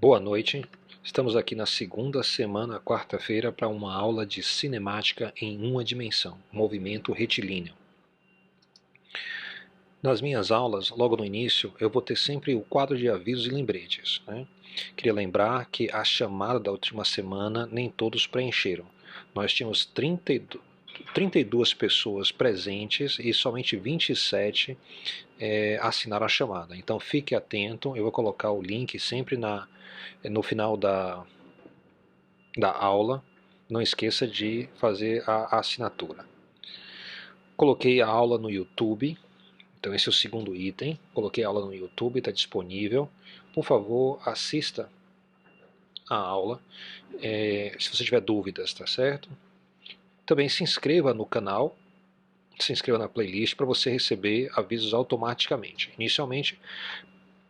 Boa noite, estamos aqui na segunda semana, quarta-feira, para uma aula de cinemática em uma dimensão, movimento retilíneo. Nas minhas aulas, logo no início, eu vou ter sempre o quadro de avisos e lembretes, né? Queria lembrar que a chamada da última semana nem todos preencheram. Nós tínhamos 32 pessoas presentes e somente 27 assinaram a chamada. Então fique atento, eu vou colocar o link sempre no final da aula. Não esqueça de fazer a assinatura. Coloquei a aula no YouTube, então esse é o segundo item. Coloquei a aula no YouTube, está disponível. Por favor, assista a aula, se você tiver dúvidas, tá certo? Também se inscreva no canal, se inscreva na playlist para você receber avisos automaticamente. Inicialmente,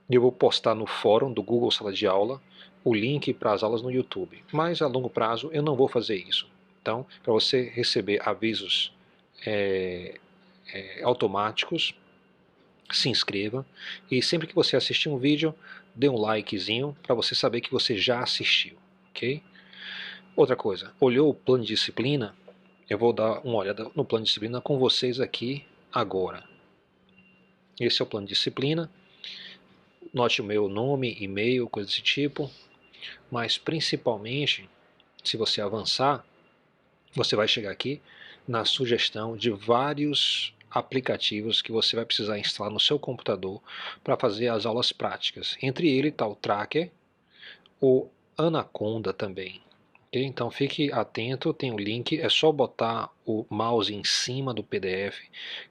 eu vou postar no fórum do Google Sala de Aula o link para as aulas no YouTube, mas a longo prazo eu não vou fazer isso. Então, para você receber avisos automáticos, se inscreva e sempre que você assistir um vídeo, dê um likezinho para você saber que você já assistiu, ok? Outra coisa, olhou o plano de disciplina? Eu vou dar uma olhada no plano de disciplina com vocês aqui agora. Esse é o plano de disciplina. Note o meu nome, e-mail, coisa desse tipo. Mas principalmente, se você avançar, você vai chegar aqui na sugestão de vários aplicativos que você vai precisar instalar no seu computador para fazer as aulas práticas. Entre eles está o Tracker, o Anaconda também. Okay? Então fique atento, tem o link, é só botar o mouse em cima do PDF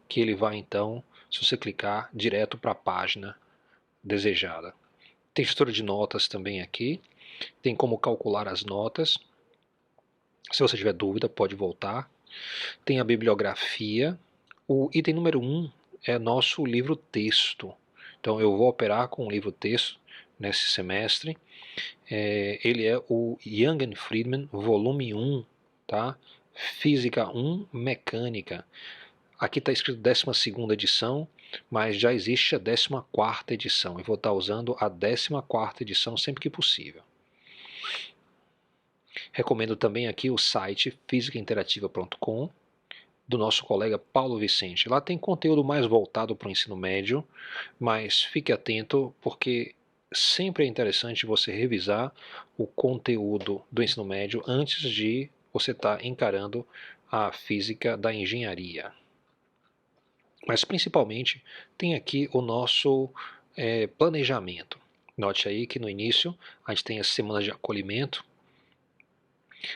que ele vai então, se você clicar, direto para a página desejada. Tem estrutura de notas também aqui, tem como calcular as notas. Se você tiver dúvida, pode voltar. Tem a bibliografia. O item número 1 é nosso livro-texto. Então eu vou operar com o livro-texto nesse semestre. Ele é o Young and Friedman, volume 1, tá? Física 1, Mecânica. Aqui está escrito 12ª edição, mas já existe a 14ª edição. Eu vou estar usando a 14ª edição sempre que possível. Recomendo também aqui o site fisicainterativa.com, do nosso colega Paulo Vicente. Lá tem conteúdo mais voltado para o ensino médio, mas fique atento porque sempre é interessante você revisar o conteúdo do ensino médio antes de você estar encarando a física da engenharia. Mas principalmente tem aqui o nosso planejamento. Note aí que no início a gente tem as semanas de acolhimento,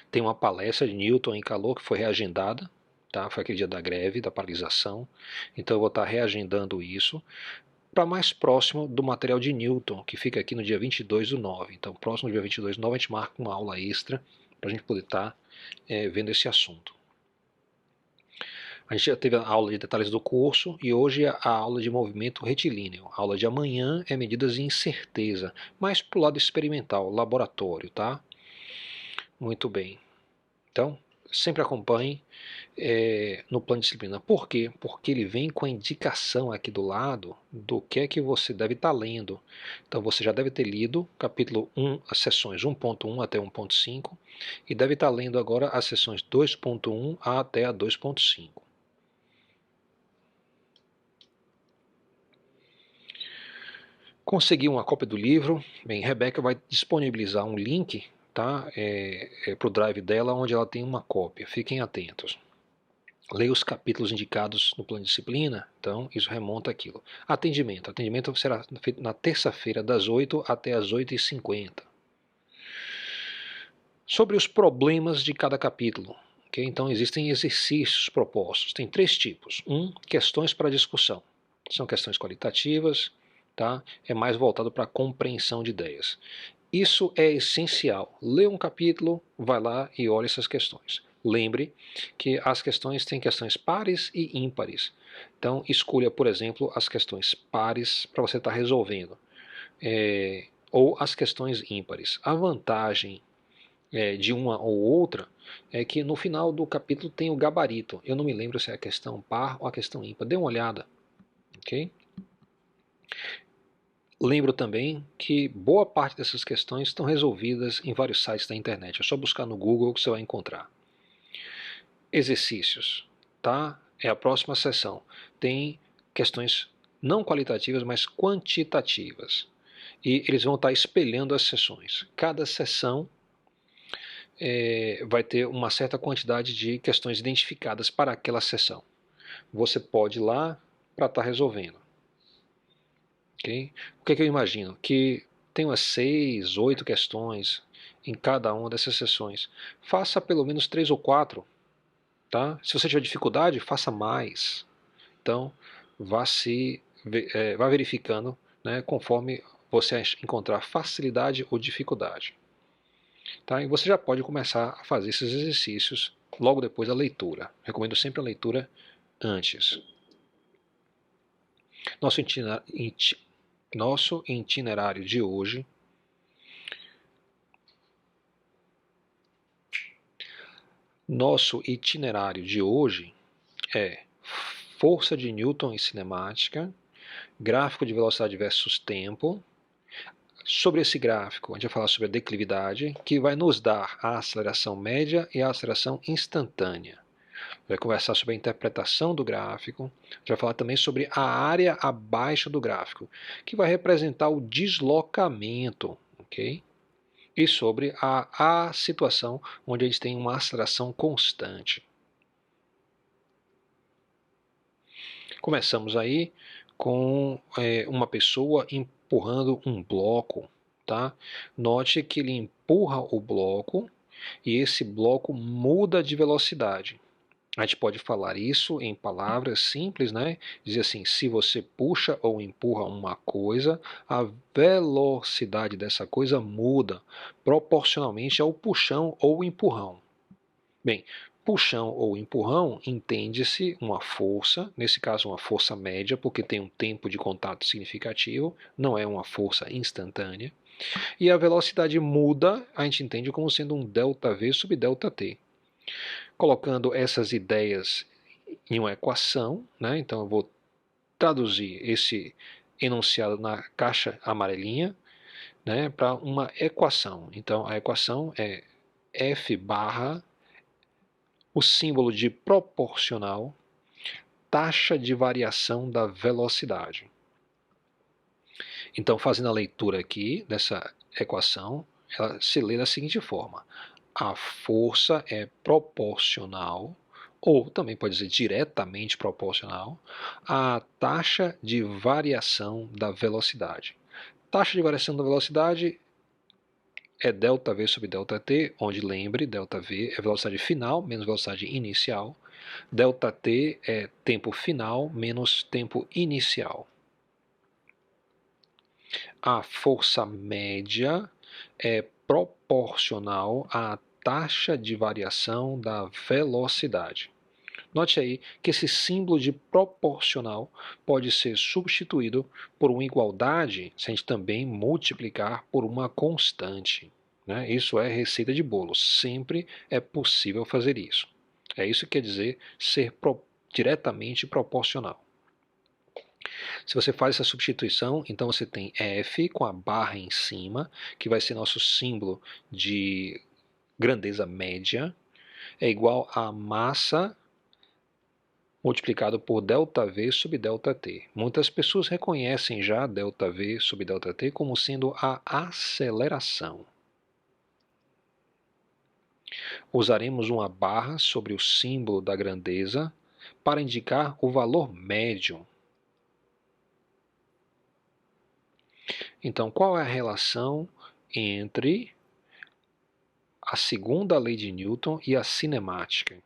tem uma palestra de Newton em calor que foi reagendada, tá? Foi aquele dia da greve, da paralisação, então eu vou estar reagendando isso para mais próximo do material de Newton, que fica aqui no dia 22/9. Então, próximo do dia 22/9 a gente marca uma aula extra para a gente poder estar vendo esse assunto. A gente já teve a aula de detalhes do curso e hoje a aula de movimento retilíneo. A aula de amanhã é medidas de incerteza, mais para o lado experimental, laboratório, tá? Muito bem. Então, sempre acompanhe no plano de disciplina. Por quê? Porque ele vem com a indicação aqui do lado do que é que você deve estar lendo. Então você já deve ter lido capítulo 1, as sessões 1.1 até 1.5 e deve estar lendo agora as sessões 2.1 até a 2.5. Consegui uma cópia do livro. Bem, Rebeca vai disponibilizar um link, tá? Para o drive dela, onde ela tem uma cópia. Fiquem atentos. Leia os capítulos indicados no plano de disciplina, então isso remonta àquilo. Atendimento. Atendimento será feito na terça-feira, das 8 até as 8h50. Sobre os problemas de cada capítulo. Okay? Então existem exercícios propostos. Tem 3 tipos. Questões para discussão. São questões qualitativas, tá? É mais voltado para a compreensão de ideias. Isso é essencial. Lê um capítulo, vai lá e olha essas questões. Lembre que as questões têm questões pares e ímpares. Então, escolha, por exemplo, as questões pares para você estar resolvendo. Ou as questões ímpares. A vantagem de uma ou outra é que no final do capítulo tem o gabarito. Eu não me lembro se é a questão par ou a questão ímpar. Dê uma olhada. Ok? Lembro também que boa parte dessas questões estão resolvidas em vários sites da internet. É só buscar no Google que você vai encontrar. Exercícios, tá? É a próxima sessão. Tem questões não qualitativas, mas quantitativas. E eles vão estar espelhando as sessões. Cada sessão vai ter uma certa quantidade de questões identificadas para aquela sessão. Você pode ir lá para estar resolvendo. Okay? O que eu imagino? Que tem umas 6, 8 questões em cada uma dessas sessões. Faça pelo menos 3 ou 4. Tá? Se você tiver dificuldade, faça mais. Então, vá verificando, né, conforme você encontrar facilidade ou dificuldade. Tá? E você já pode começar a fazer esses exercícios logo depois da leitura. Recomendo sempre a leitura antes. Nosso itinerário de hoje é força de Newton e cinemática, gráfico de velocidade versus tempo. Sobre esse gráfico, a gente vai falar sobre a declividade, que vai nos dar a aceleração média e a aceleração instantânea. Vai conversar sobre a interpretação do gráfico, a gente vai falar também sobre a área abaixo do gráfico, que vai representar o deslocamento, ok? E sobre a situação onde a gente tem uma aceleração constante. Começamos aí com uma pessoa empurrando um bloco, tá? Note que ele empurra o bloco e esse bloco muda de velocidade. A gente pode falar isso em palavras simples, né? Dizer assim, se você puxa ou empurra uma coisa, a velocidade dessa coisa muda proporcionalmente ao puxão ou empurrão. Bem, puxão ou empurrão entende-se uma força, nesse caso uma força média, porque tem um tempo de contato significativo, não é uma força instantânea. E a velocidade muda, a gente entende como sendo um ΔV sobre ΔT. Colocando essas ideias em uma equação, né? Então eu vou traduzir esse enunciado na caixa amarelinha, né, para uma equação. Então a equação é F barra o símbolo de proporcional, taxa de variação da velocidade. Então, fazendo a leitura aqui dessa equação, ela se lê da seguinte forma: a força é proporcional, ou também pode dizer diretamente proporcional, à taxa de variação da velocidade. Taxa de variação da velocidade é ΔV sobre ΔT, onde, lembre, ΔV é velocidade final menos velocidade inicial. ΔT é tempo final menos tempo inicial. A força média é proporcional à taxa de variação da velocidade. Note aí que esse símbolo de proporcional pode ser substituído por uma igualdade se a gente também multiplicar por uma constante, né? Isso é receita de bolo, sempre é possível fazer isso. É isso que quer dizer ser diretamente proporcional. Se você faz essa substituição, então você tem F com a barra em cima, que vai ser nosso símbolo de grandeza média, é igual a massa multiplicado por ΔV sobre ΔT. Muitas pessoas reconhecem já ΔV sobre ΔT como sendo a aceleração. Usaremos uma barra sobre o símbolo da grandeza para indicar o valor médio. Então, qual é a relação entre a segunda lei de Newton e a cinemática?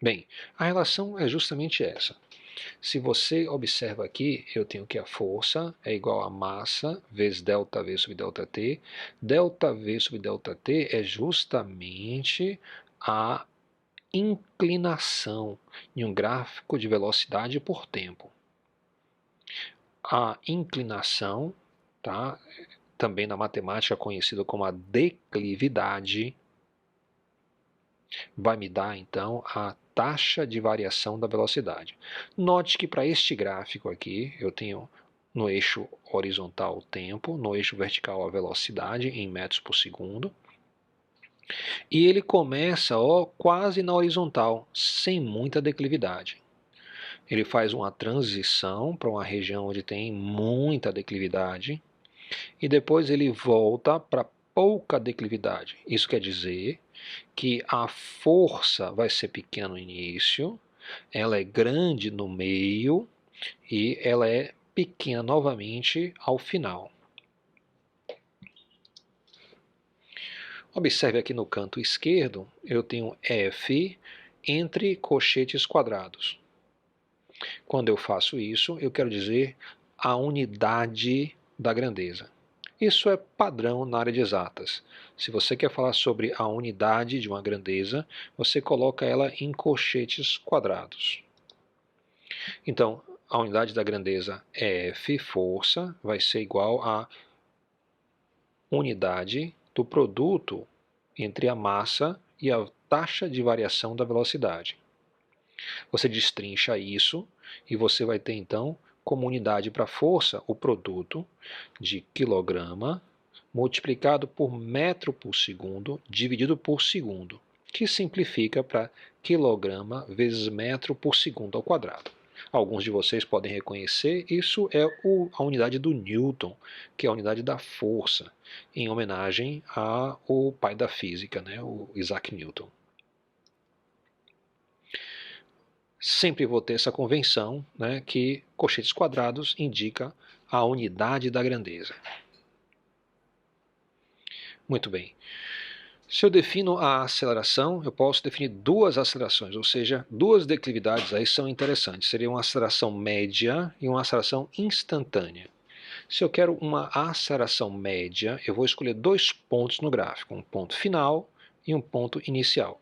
Bem, a relação é justamente essa. Se você observa aqui, eu tenho que a força é igual a massa vezes ΔV sobre ΔT. ΔV sobre ΔT é justamente a inclinação em um gráfico de velocidade por tempo. A inclinação, tá, também na matemática conhecida como a declividade, vai me dar então a taxa de variação da velocidade. Note que para este gráfico aqui eu tenho no eixo horizontal o tempo, no eixo vertical a velocidade em metros por segundo. E ele começa quase na horizontal, sem muita declividade. Ele faz uma transição para uma região onde tem muita declividade e depois ele volta para pouca declividade. Isso quer dizer que a força vai ser pequena no início, ela é grande no meio e ela é pequena novamente ao final. Observe aqui no canto esquerdo, eu tenho F entre colchetes quadrados. Quando eu faço isso, eu quero dizer a unidade da grandeza. Isso é padrão na área de exatas. Se você quer falar sobre a unidade de uma grandeza, você coloca ela em colchetes quadrados. Então, a unidade da grandeza F, força, vai ser igual a unidade do produto entre a massa e a taxa de variação da velocidade. Você destrincha isso e você vai ter então como unidade para força o produto de quilograma multiplicado por metro por segundo dividido por segundo, que simplifica para quilograma vezes metro por segundo ao quadrado. Alguns de vocês podem reconhecer, isso é a unidade do Newton, que é a unidade da força, em homenagem ao pai da física, né, o Isaac Newton. Sempre vou ter essa convenção, né, que colchetes quadrados indica a unidade da grandeza. Muito bem. Se eu defino a aceleração, eu posso definir duas acelerações, ou seja, duas declividades aí são interessantes. Seria uma aceleração média e uma aceleração instantânea. Se eu quero uma aceleração média, eu vou escolher dois pontos no gráfico, um ponto final e um ponto inicial.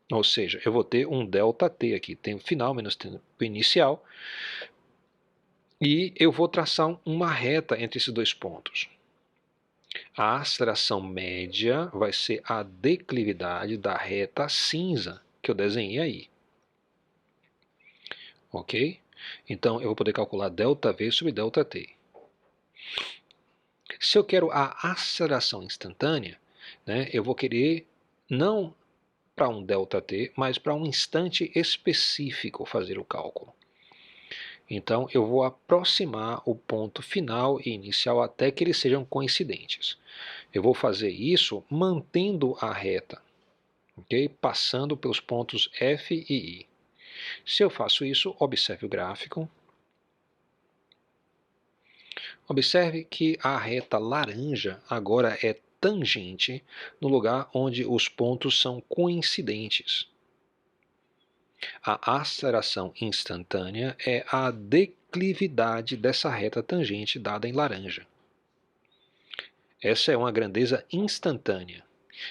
Ou seja, eu vou ter um ΔT aqui, tempo final menos tempo inicial, e eu vou traçar uma reta entre esses dois pontos. A aceleração média vai ser a declividade da reta cinza que eu desenhei aí. Ok? Então, eu vou poder calcular ΔV sobre ΔT. Se eu quero a aceleração instantânea, né, eu vou querer não para um ΔT, mas para um instante específico fazer o cálculo. Então, eu vou aproximar o ponto final e inicial até que eles sejam coincidentes. Eu vou fazer isso mantendo a reta, okay? Passando pelos pontos F e I. Se eu faço isso, observe o gráfico. Observe que a reta laranja agora é tangente no lugar onde os pontos são coincidentes. A aceleração instantânea é a declividade dessa reta tangente dada em laranja. Essa é uma grandeza instantânea.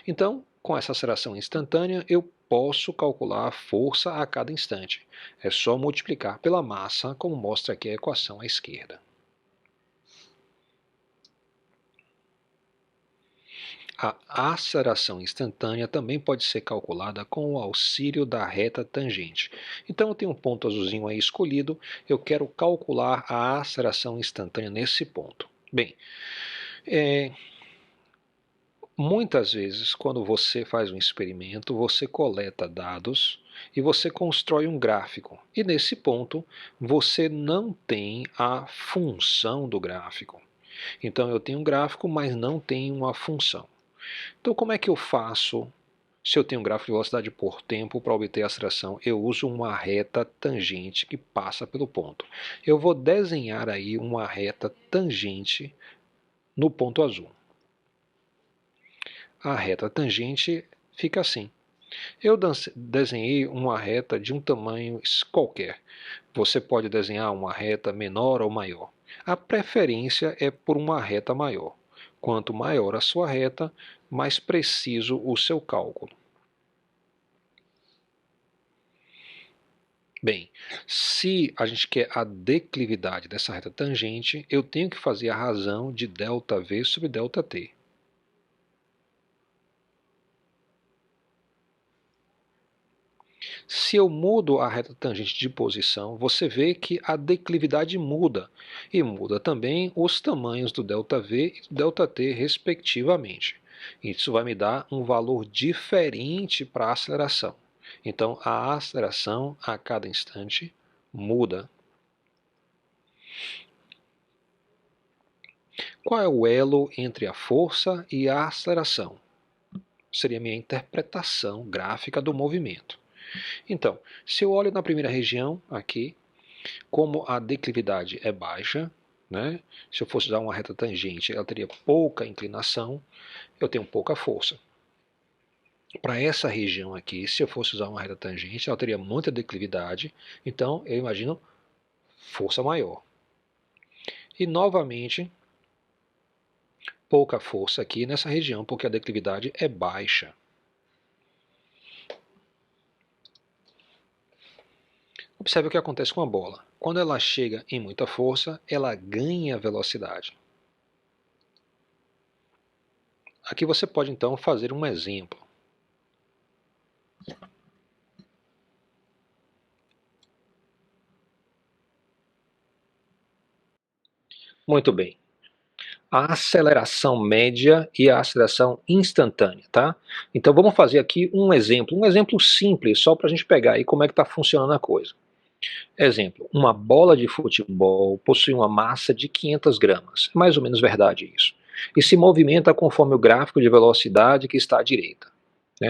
Então, com essa aceleração instantânea, eu posso calcular a força a cada instante. É só multiplicar pela massa, como mostra aqui a equação à esquerda. A aceleração instantânea também pode ser calculada com o auxílio da reta tangente. Então eu tenho um ponto azulzinho aí escolhido, eu quero calcular a aceleração instantânea nesse ponto. Bem, muitas vezes quando você faz um experimento, você coleta dados e você constrói um gráfico. E nesse ponto, você não tem a função do gráfico. Então eu tenho um gráfico, mas não tenho uma função. Então, como é que eu faço se eu tenho um gráfico de velocidade por tempo para obter a aceleração? Eu uso uma reta tangente que passa pelo ponto. Eu vou desenhar aí uma reta tangente no ponto azul. A reta tangente fica assim. Eu desenhei uma reta de um tamanho qualquer. Você pode desenhar uma reta menor ou maior. A preferência é por uma reta maior. Quanto maior a sua reta, mais preciso o seu cálculo. Bem, se a gente quer a declividade dessa reta tangente, eu tenho que fazer a razão de ΔV sobre ΔT. Se eu mudo a reta tangente de posição, você vê que a declividade muda, e muda também os tamanhos do ΔV e do ΔT, respectivamente. Isso vai me dar um valor diferente para a aceleração. Então, a aceleração a cada instante muda. Qual é o elo entre a força e a aceleração? Seria a minha interpretação gráfica do movimento. Então, se eu olho na primeira região, aqui, como a declividade é baixa, né? Se eu fosse usar uma reta tangente, ela teria pouca inclinação, eu tenho pouca força. Para essa região aqui, se eu fosse usar uma reta tangente, ela teria muita declividade, então eu imagino força maior. E novamente, pouca força aqui nessa região, porque a declividade é baixa. Observe o que acontece com a bola. Quando ela chega em muita força, ela ganha velocidade. Aqui você pode então fazer um exemplo. Muito bem. A aceleração média e a aceleração instantânea, tá? Então vamos fazer aqui um exemplo simples, só para a gente pegar aí como é que está funcionando a coisa. Exemplo, uma bola de futebol possui uma massa de 500 gramas, é mais ou menos verdade isso, e se movimenta conforme o gráfico de velocidade que está à direita.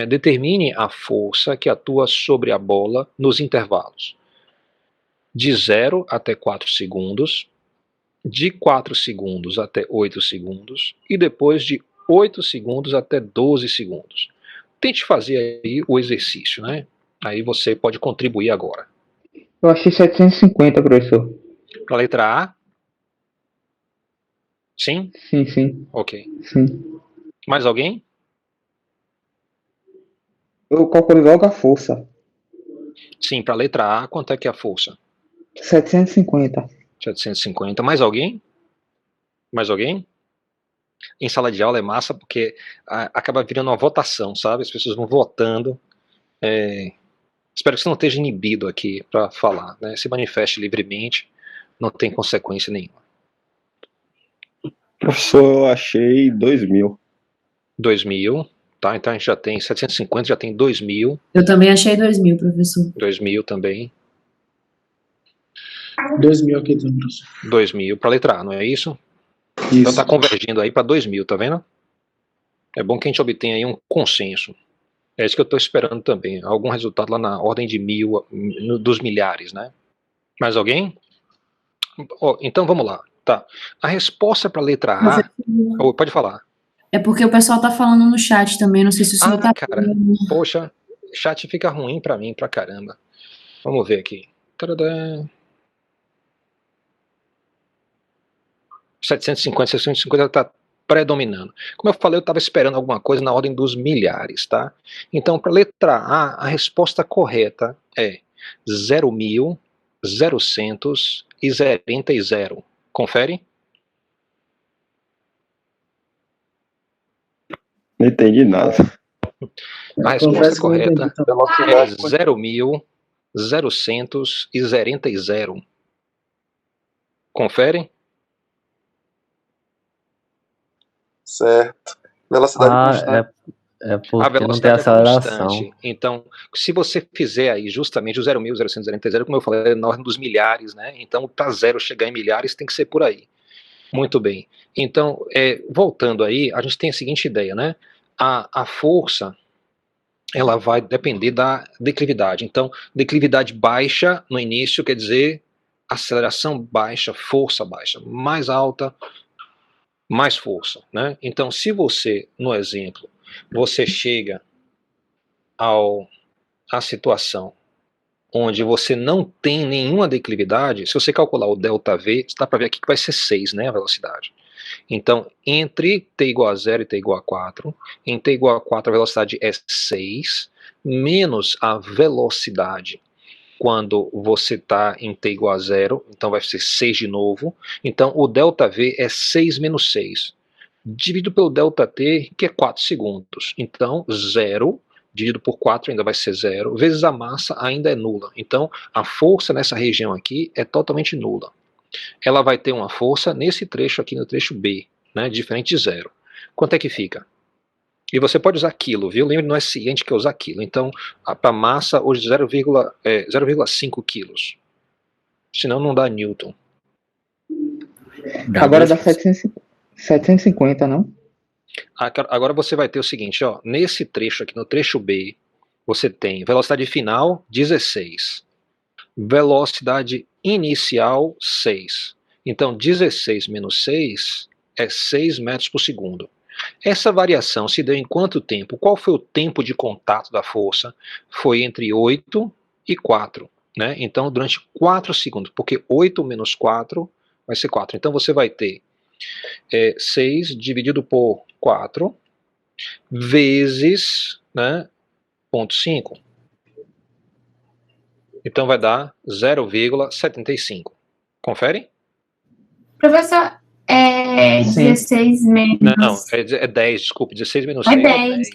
Determine a força que atua sobre a bola nos intervalos de 0 até 4 segundos, de 4 segundos até 8 segundos e depois de 8 segundos até 12 segundos. Tente fazer aí o exercício, né? Aí você pode contribuir agora. Eu achei 750, professor. Para a letra A? Sim? Sim, sim, Ok. sim. Mais alguém? Eu calculei logo a força. Sim, para a letra A, quanto é que é a força? 750. 750. Mais alguém? Mais alguém? Em sala de aula é massa porque acaba virando uma votação, sabe? As pessoas vão votando. Espero que você não esteja inibido aqui para falar, né? Se manifeste livremente, não tem consequência nenhuma. Professor, eu achei 2.000. 2.000, tá? Então a gente já tem 750, já tem 2.000. Eu também achei 2.000, professor. 2.000 também. 2.000 aqui também, professor. 2.000 para a letra A, não é isso? Isso. Então tá convergindo aí para 2.000, tá vendo? É bom que a gente obtenha aí um consenso. É isso que eu estou esperando também. Algum resultado lá na ordem de 1.000, dos milhares, né? Mais alguém? Então vamos lá. Tá. A resposta para a letra A. Pode falar. É porque o pessoal tá falando no chat também, não sei se o senhor tá... Cara, poxa, chat fica ruim para mim, pra caramba. Vamos ver aqui. Tadadá. 750 está predominando. Como eu falei, eu estava esperando alguma coisa na ordem dos milhares, tá? Então, para a letra A resposta correta é 0.000, 000 e 0. Confere? Não entendi nada. A resposta correta é Velocidade 0.000, 000 e 0. Confere? Certo. Velocidade constante. É A porque não tem velocidade é aceleração. constante. Então, se você fizer aí justamente o 0.000, 000, como eu falei, é na ordem dos milhares, né? Então, para 0 chegar em milhares, tem que ser por aí. Muito bem. Então, voltando aí, a gente tem a seguinte ideia, né? A força, ela vai depender da declividade. Então, declividade baixa no início quer dizer aceleração baixa, força baixa. Mais alta, mais força, né? Então, se você, no exemplo, você chega à situação onde você não tem nenhuma declividade, se você calcular o ΔV, dá para ver aqui que vai ser 6, né, a velocidade. Então, entre t igual a 0 e t igual a 4, em t igual a 4 a velocidade é 6, menos a velocidade quando você está em t igual a 0, então vai ser 6 de novo. Então, o ΔV é 6 menos 6, dividido pelo ΔT, que é 4 segundos. Então, 0 dividido por 4 ainda vai ser 0, vezes a massa ainda é nula. Então, a força nessa região aqui é totalmente nula. Ela vai ter uma força nesse trecho aqui, no trecho B, né, diferente de 0. Quanto é que fica? E você pode usar quilo, viu? Lembre, não é ciente que é usar quilo. Então, para a massa, hoje 0,5 quilos. Senão não dá newton. Agora dá 750, não? Agora você vai ter o seguinte, ó, nesse trecho aqui, no trecho B, você tem velocidade final 16, velocidade inicial 6. Então 16 menos 6 é 6 metros por segundo. Essa variação se deu em quanto tempo? Qual foi o tempo de contato da força? Foi entre 8 e 4. Né? Então durante 4 segundos, porque 8 menos 4 vai ser 4. Então você vai ter 6 dividido por 4 vezes, né, 0,5. Então vai dar 0,75. Confere? Professor, é Sim. 16 menos... Não, é 10, desculpe, 16 menos É 6 é 10.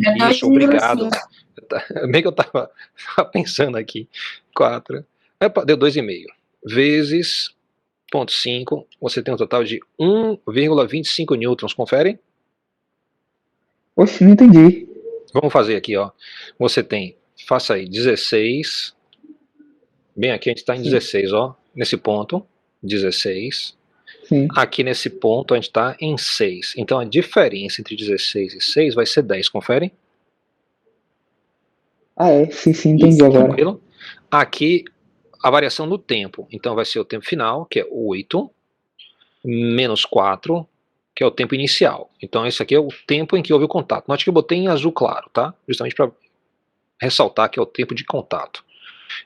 10. É Isso, obrigado. 2,5. Bem que eu estava pensando aqui. 4. Deu 2,5. Vezes 0,5, você tem um total de 1,25 newtons, confere? Oxe, não entendi. Vamos fazer aqui, ó. Você tem, faça aí, 16. Bem aqui a gente está em Sim. 16, ó. Nesse ponto, 16. Sim. Aqui nesse ponto a gente está em 6. Então a diferença entre 16 e 6 vai ser 10, confere? Ah, é? Sim, entendi agora. Tranquilo? Aqui a variação no tempo. Então vai ser o tempo final, que é 8, menos 4, que é o tempo inicial. Então esse aqui é o tempo em que houve o contato. Note que eu botei em azul claro, tá? Justamente para ressaltar que é o tempo de contato.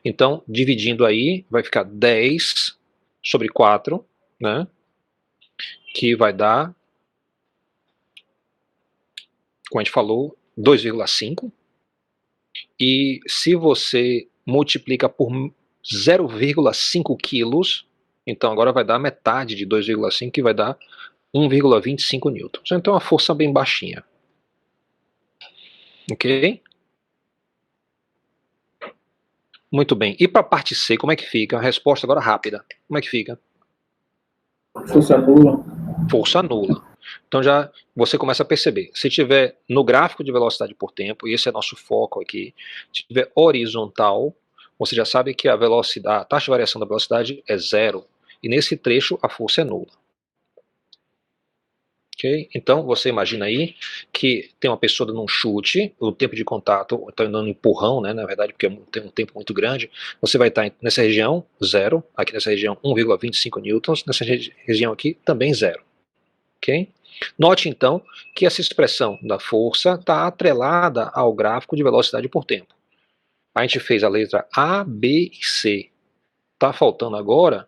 Então, dividindo aí, vai ficar 10 sobre 4, né? Que vai dar, como a gente falou, 2,5. E se você multiplica por 0,5 quilos, então agora vai dar metade de 2,5, que vai dar 1,25 newtons. Então é uma força bem baixinha. Ok? Muito bem. E para a parte C, como é que fica? A resposta agora rápida. Como é que fica? Força nula. Força nula. Então já você começa a perceber. Se tiver no gráfico de velocidade por tempo, e esse é nosso foco aqui, se tiver horizontal, você já sabe que a velocidade, a taxa de variação da velocidade é 0. E nesse trecho a força é nula. Okay? Então você imagina aí que tem uma pessoa dando um chute, o tempo de contato está dando um empurrão, né, na verdade, porque tem um tempo muito grande, você vai estar nessa região 0, aqui nessa região 1,25 newtons, nessa região aqui também 0. Okay? Note então que essa expressão da força está atrelada ao gráfico de velocidade por tempo. A gente fez a letra A, B e C. Está faltando agora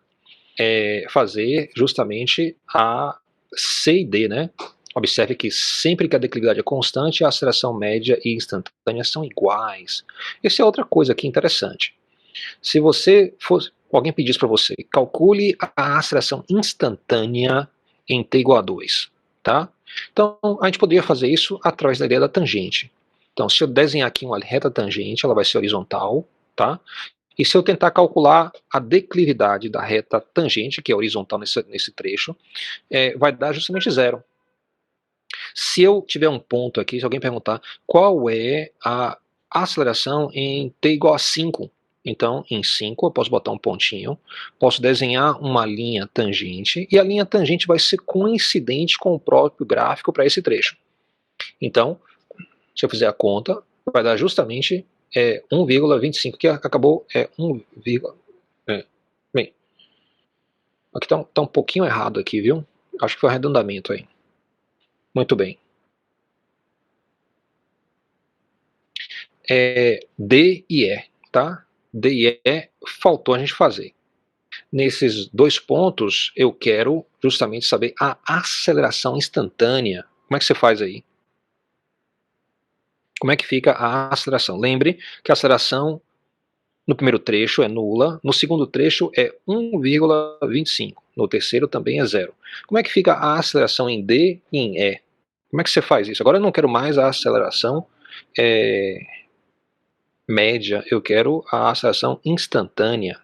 fazer justamente a C e D, né? Observe que sempre que a declividade é constante, a aceleração média e instantânea são iguais. Essa é outra coisa aqui interessante. Se alguém pedisse para você, calcule a aceleração instantânea em t igual a 2, tá? Então a gente poderia fazer isso através da ideia da tangente. Então se eu desenhar aqui uma reta tangente, ela vai ser horizontal, tá? E se eu tentar calcular a declividade da reta tangente, que é horizontal nesse trecho, vai dar justamente 0. Se eu tiver um ponto aqui, se alguém perguntar qual é a aceleração em t igual a 5, então em 5 eu posso botar um pontinho, posso desenhar uma linha tangente, e a linha tangente vai ser coincidente com o próprio gráfico para esse trecho. Então, se eu fizer a conta, vai dar justamente 1,25, que acabou 1, bem, aqui tá um pouquinho errado aqui, viu? Acho que foi um arredondamento aí. Muito bem. D e E, tá? D e E faltou a gente fazer. Nesses dois pontos, eu quero justamente saber a aceleração instantânea. Como é que você faz aí? Como é que fica a aceleração? Lembre que a aceleração no primeiro trecho é nula, no segundo trecho é 1,25, no terceiro também é 0. Como é que fica a aceleração em D e em E? Como é que você faz isso? Agora eu não quero mais a aceleração média, eu quero a aceleração instantânea.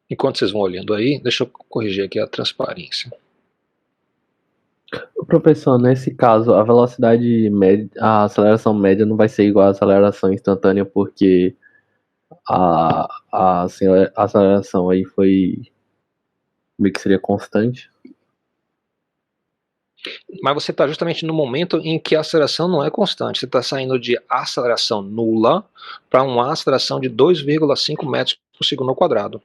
Enquanto vocês vão olhando aí, deixa eu corrigir aqui a transparência. Professor, nesse caso, a velocidade média, a aceleração média não vai ser igual à aceleração instantânea, porque a aceleração aí foi meio que seria constante. Mas você está justamente no momento em que a aceleração não é constante. Você está saindo de aceleração nula para uma aceleração de 2,5 metros por segundo ao quadrado.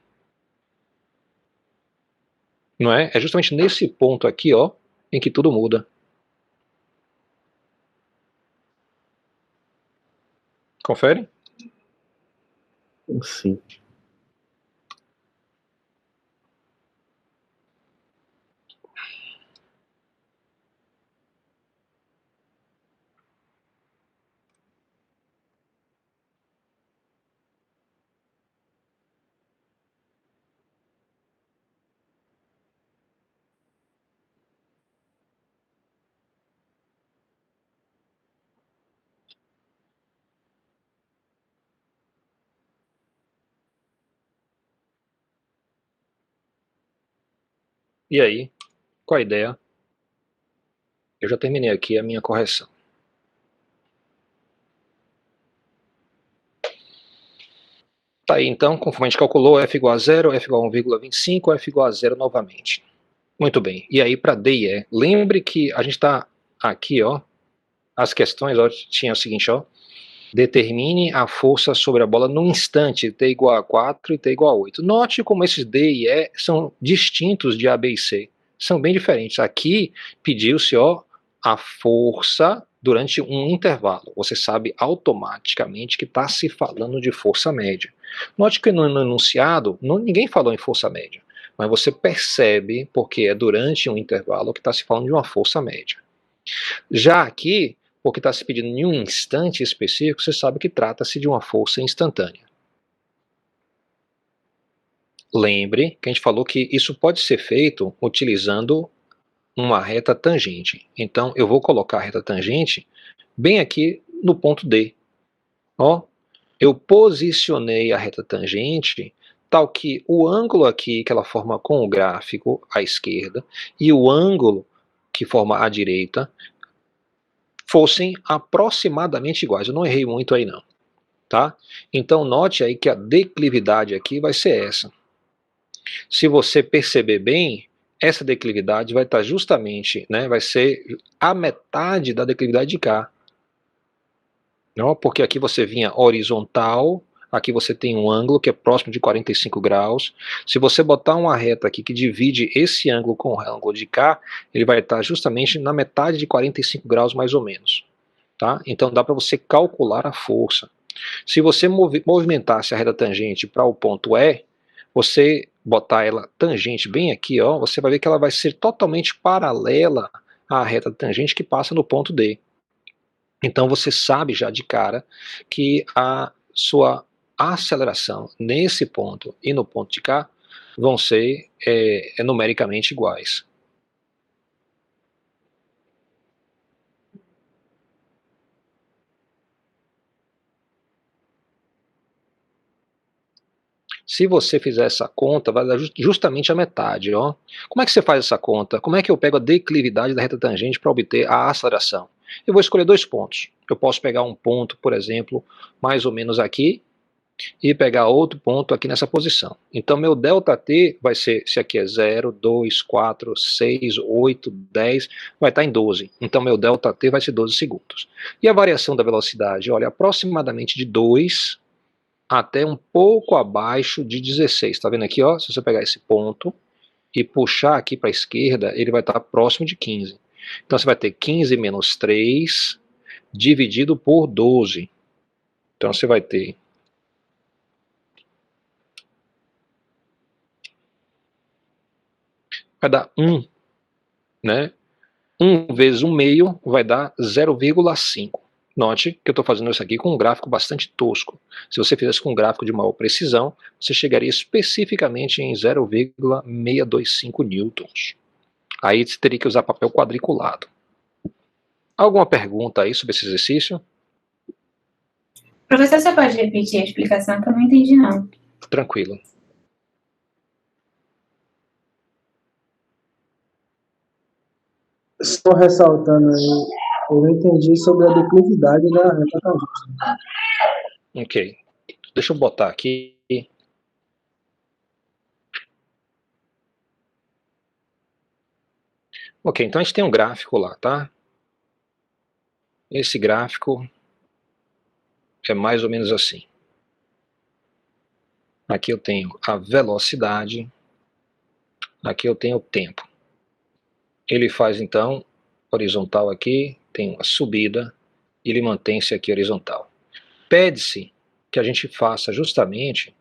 Não é? É justamente nesse ponto aqui, ó, em que tudo muda. Confere? Sim. E aí, qual a ideia? Eu já terminei aqui a minha correção. Tá aí então, conforme a gente calculou, f igual a 0, f igual a 1,25, f igual a 0 novamente. Muito bem, e aí para D e E, lembre que a gente está aqui, ó, as questões, ó, tinha o seguinte, ó, determine a força sobre a bola no instante, t igual a 4 e t igual a 8. Note como esses D e E são distintos de A, B e C, são bem diferentes. Aqui pediu-se, ó, a força durante um intervalo. Você sabe automaticamente que está se falando de força média. Note que no enunciado ninguém falou em força média, mas você percebe, porque é durante um intervalo, que está se falando de uma força média. Já aqui, porque está se pedindo em um instante específico, você sabe que trata-se de uma força instantânea. Lembre que a gente falou que isso pode ser feito utilizando uma reta tangente. Então, eu vou colocar a reta tangente bem aqui no ponto D. Ó, eu posicionei a reta tangente tal que o ângulo aqui que ela forma com o gráfico à esquerda e o ângulo que forma à direita fossem aproximadamente iguais. Eu não errei muito aí não, tá? Então note aí que a declividade aqui vai ser essa. Se você perceber bem, essa declividade vai estar justamente, né, vai ser a metade da declividade de cá. Não? Porque aqui você vinha horizontal, aqui você tem um ângulo que é próximo de 45 graus. Se você botar uma reta aqui que divide esse ângulo com o ângulo de cá, ele vai estar justamente na metade de 45 graus mais ou menos. Tá? Então dá para você calcular a força. Se você movimentasse a reta tangente para o ponto E, você botar ela tangente bem aqui, ó, você vai ver que ela vai ser totalmente paralela à reta tangente que passa no ponto D. Então você sabe já de cara que a sua aceleração nesse ponto e no ponto de cá vão ser numericamente iguais. Se você fizer essa conta, vai dar justamente a metade. Ó. Como é que você faz essa conta? Como é que eu pego a declividade da reta tangente para obter a aceleração? Eu vou escolher dois pontos. Eu posso pegar um ponto, por exemplo, mais ou menos aqui, e pegar outro ponto aqui nessa posição. Então meu ΔT vai ser, se aqui é 0, 2, 4, 6, 8, 10, vai estar em 12. Então meu ΔT vai ser 12 segundos. E a variação da velocidade, olha, aproximadamente de 2 até um pouco abaixo de 16. Está vendo aqui, ó? Se você pegar esse ponto e puxar aqui para a esquerda, ele vai estar próximo de 15. Então você vai ter 15 menos 3 dividido por 12. Então você vai ter vai dar 1, né? 1 vezes 1 meio vai dar 0,5. Note que eu estou fazendo isso aqui com um gráfico bastante tosco. Se você fizesse com um gráfico de maior precisão, você chegaria especificamente em 0,625 newtons. Aí você teria que usar papel quadriculado. Alguma pergunta aí sobre esse exercício? Professor, você pode repetir a explicação que eu não entendi, não. Tranquilo. Só ressaltando aí, eu não entendi sobre a declividade da reta tangente. Ok. Deixa eu botar aqui. Ok, então a gente tem um gráfico lá, tá? Esse gráfico é mais ou menos assim. Aqui eu tenho a velocidade, aqui eu tenho o tempo. Ele faz então horizontal aqui, tem uma subida, e ele mantém-se aqui horizontal. Pede-se que a gente faça justamente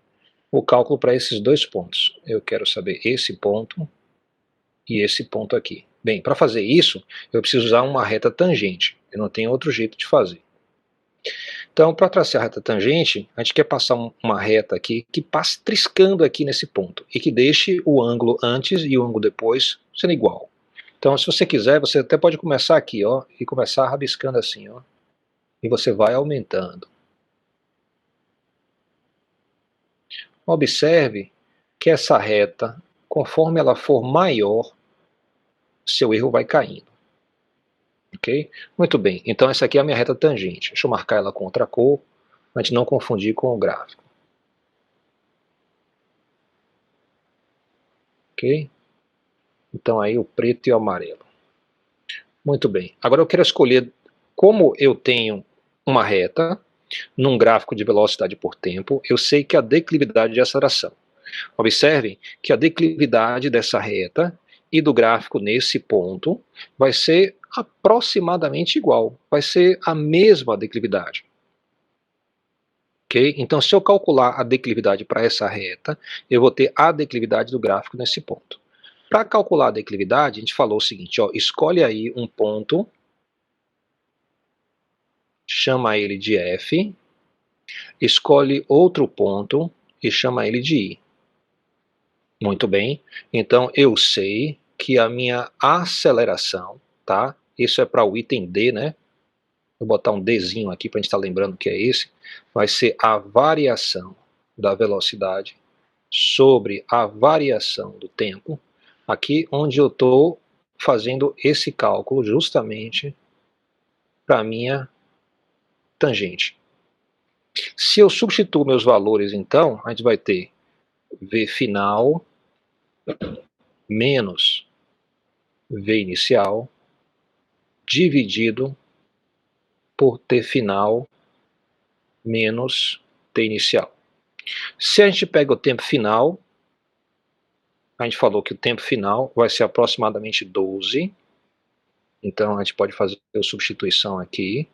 o cálculo para esses dois pontos. Eu quero saber esse ponto e esse ponto aqui. Bem, para fazer isso, eu preciso usar uma reta tangente. Eu não tenho outro jeito de fazer. Então, para traçar a reta tangente, a gente quer passar uma reta aqui que passe triscando aqui nesse ponto e que deixe o ângulo antes e o ângulo depois sendo igual. Então, se você quiser, você até pode começar aqui, ó, e começar rabiscando assim, ó, e você vai aumentando. Observe que essa reta, conforme ela for maior, seu erro vai caindo. Ok? Muito bem, então essa aqui é a minha reta tangente. Deixa eu marcar ela com outra cor, para a gente não confundir com o gráfico. Ok? Então aí o preto e o amarelo. Muito bem, agora eu quero escolher como eu tenho uma reta, num gráfico de velocidade por tempo, eu sei que a declividade de aceleração. Observem que a declividade dessa reta e do gráfico nesse ponto vai ser aproximadamente igual, vai ser a mesma declividade. Ok? Então, se eu calcular a declividade para essa reta, eu vou ter a declividade do gráfico nesse ponto. Para calcular a declividade, a gente falou o seguinte, ó, escolhe aí um ponto, chama ele de F, escolhe outro ponto e chama ele de I. Muito bem, então eu sei que a minha aceleração, tá? Isso é para o item D, né? Vou botar um Dzinho aqui para a gente estar lembrando que é esse. Vai ser a variação da velocidade sobre a variação do tempo. Aqui onde eu estou fazendo esse cálculo justamente para a minha tangente. Se eu substituo meus valores, então, a gente vai ter V final menos V inicial dividido por T final menos T inicial. Se a gente pega o tempo final, a gente falou que o tempo final vai ser aproximadamente 12. Então a gente pode fazer a substituição aqui.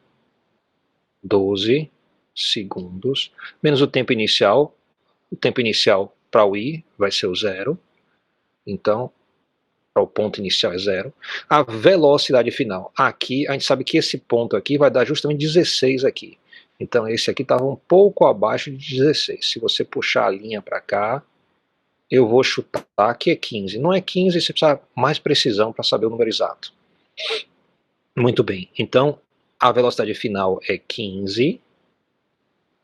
12 segundos. Menos o tempo inicial. O tempo inicial para o I vai ser o 0. Então, para o ponto inicial é 0. A velocidade final. Aqui, a gente sabe que esse ponto aqui vai dar justamente 16 aqui. Então esse aqui estava um pouco abaixo de 16. Se você puxar a linha para cá, eu vou chutar que é 15. Não é 15, você precisa mais precisão para saber o número exato. Muito bem, então a velocidade final é 15,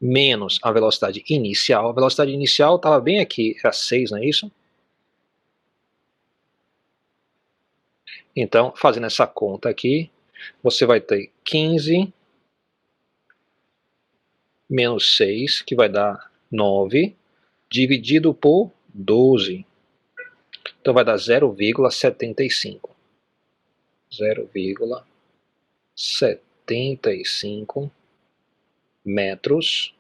menos a velocidade inicial. A velocidade inicial estava bem aqui, era 6, não é isso? Então, fazendo essa conta aqui, você vai ter 15 menos 6, que vai dar 9, dividido por 12. Então vai dar 0,75. 0,75 metros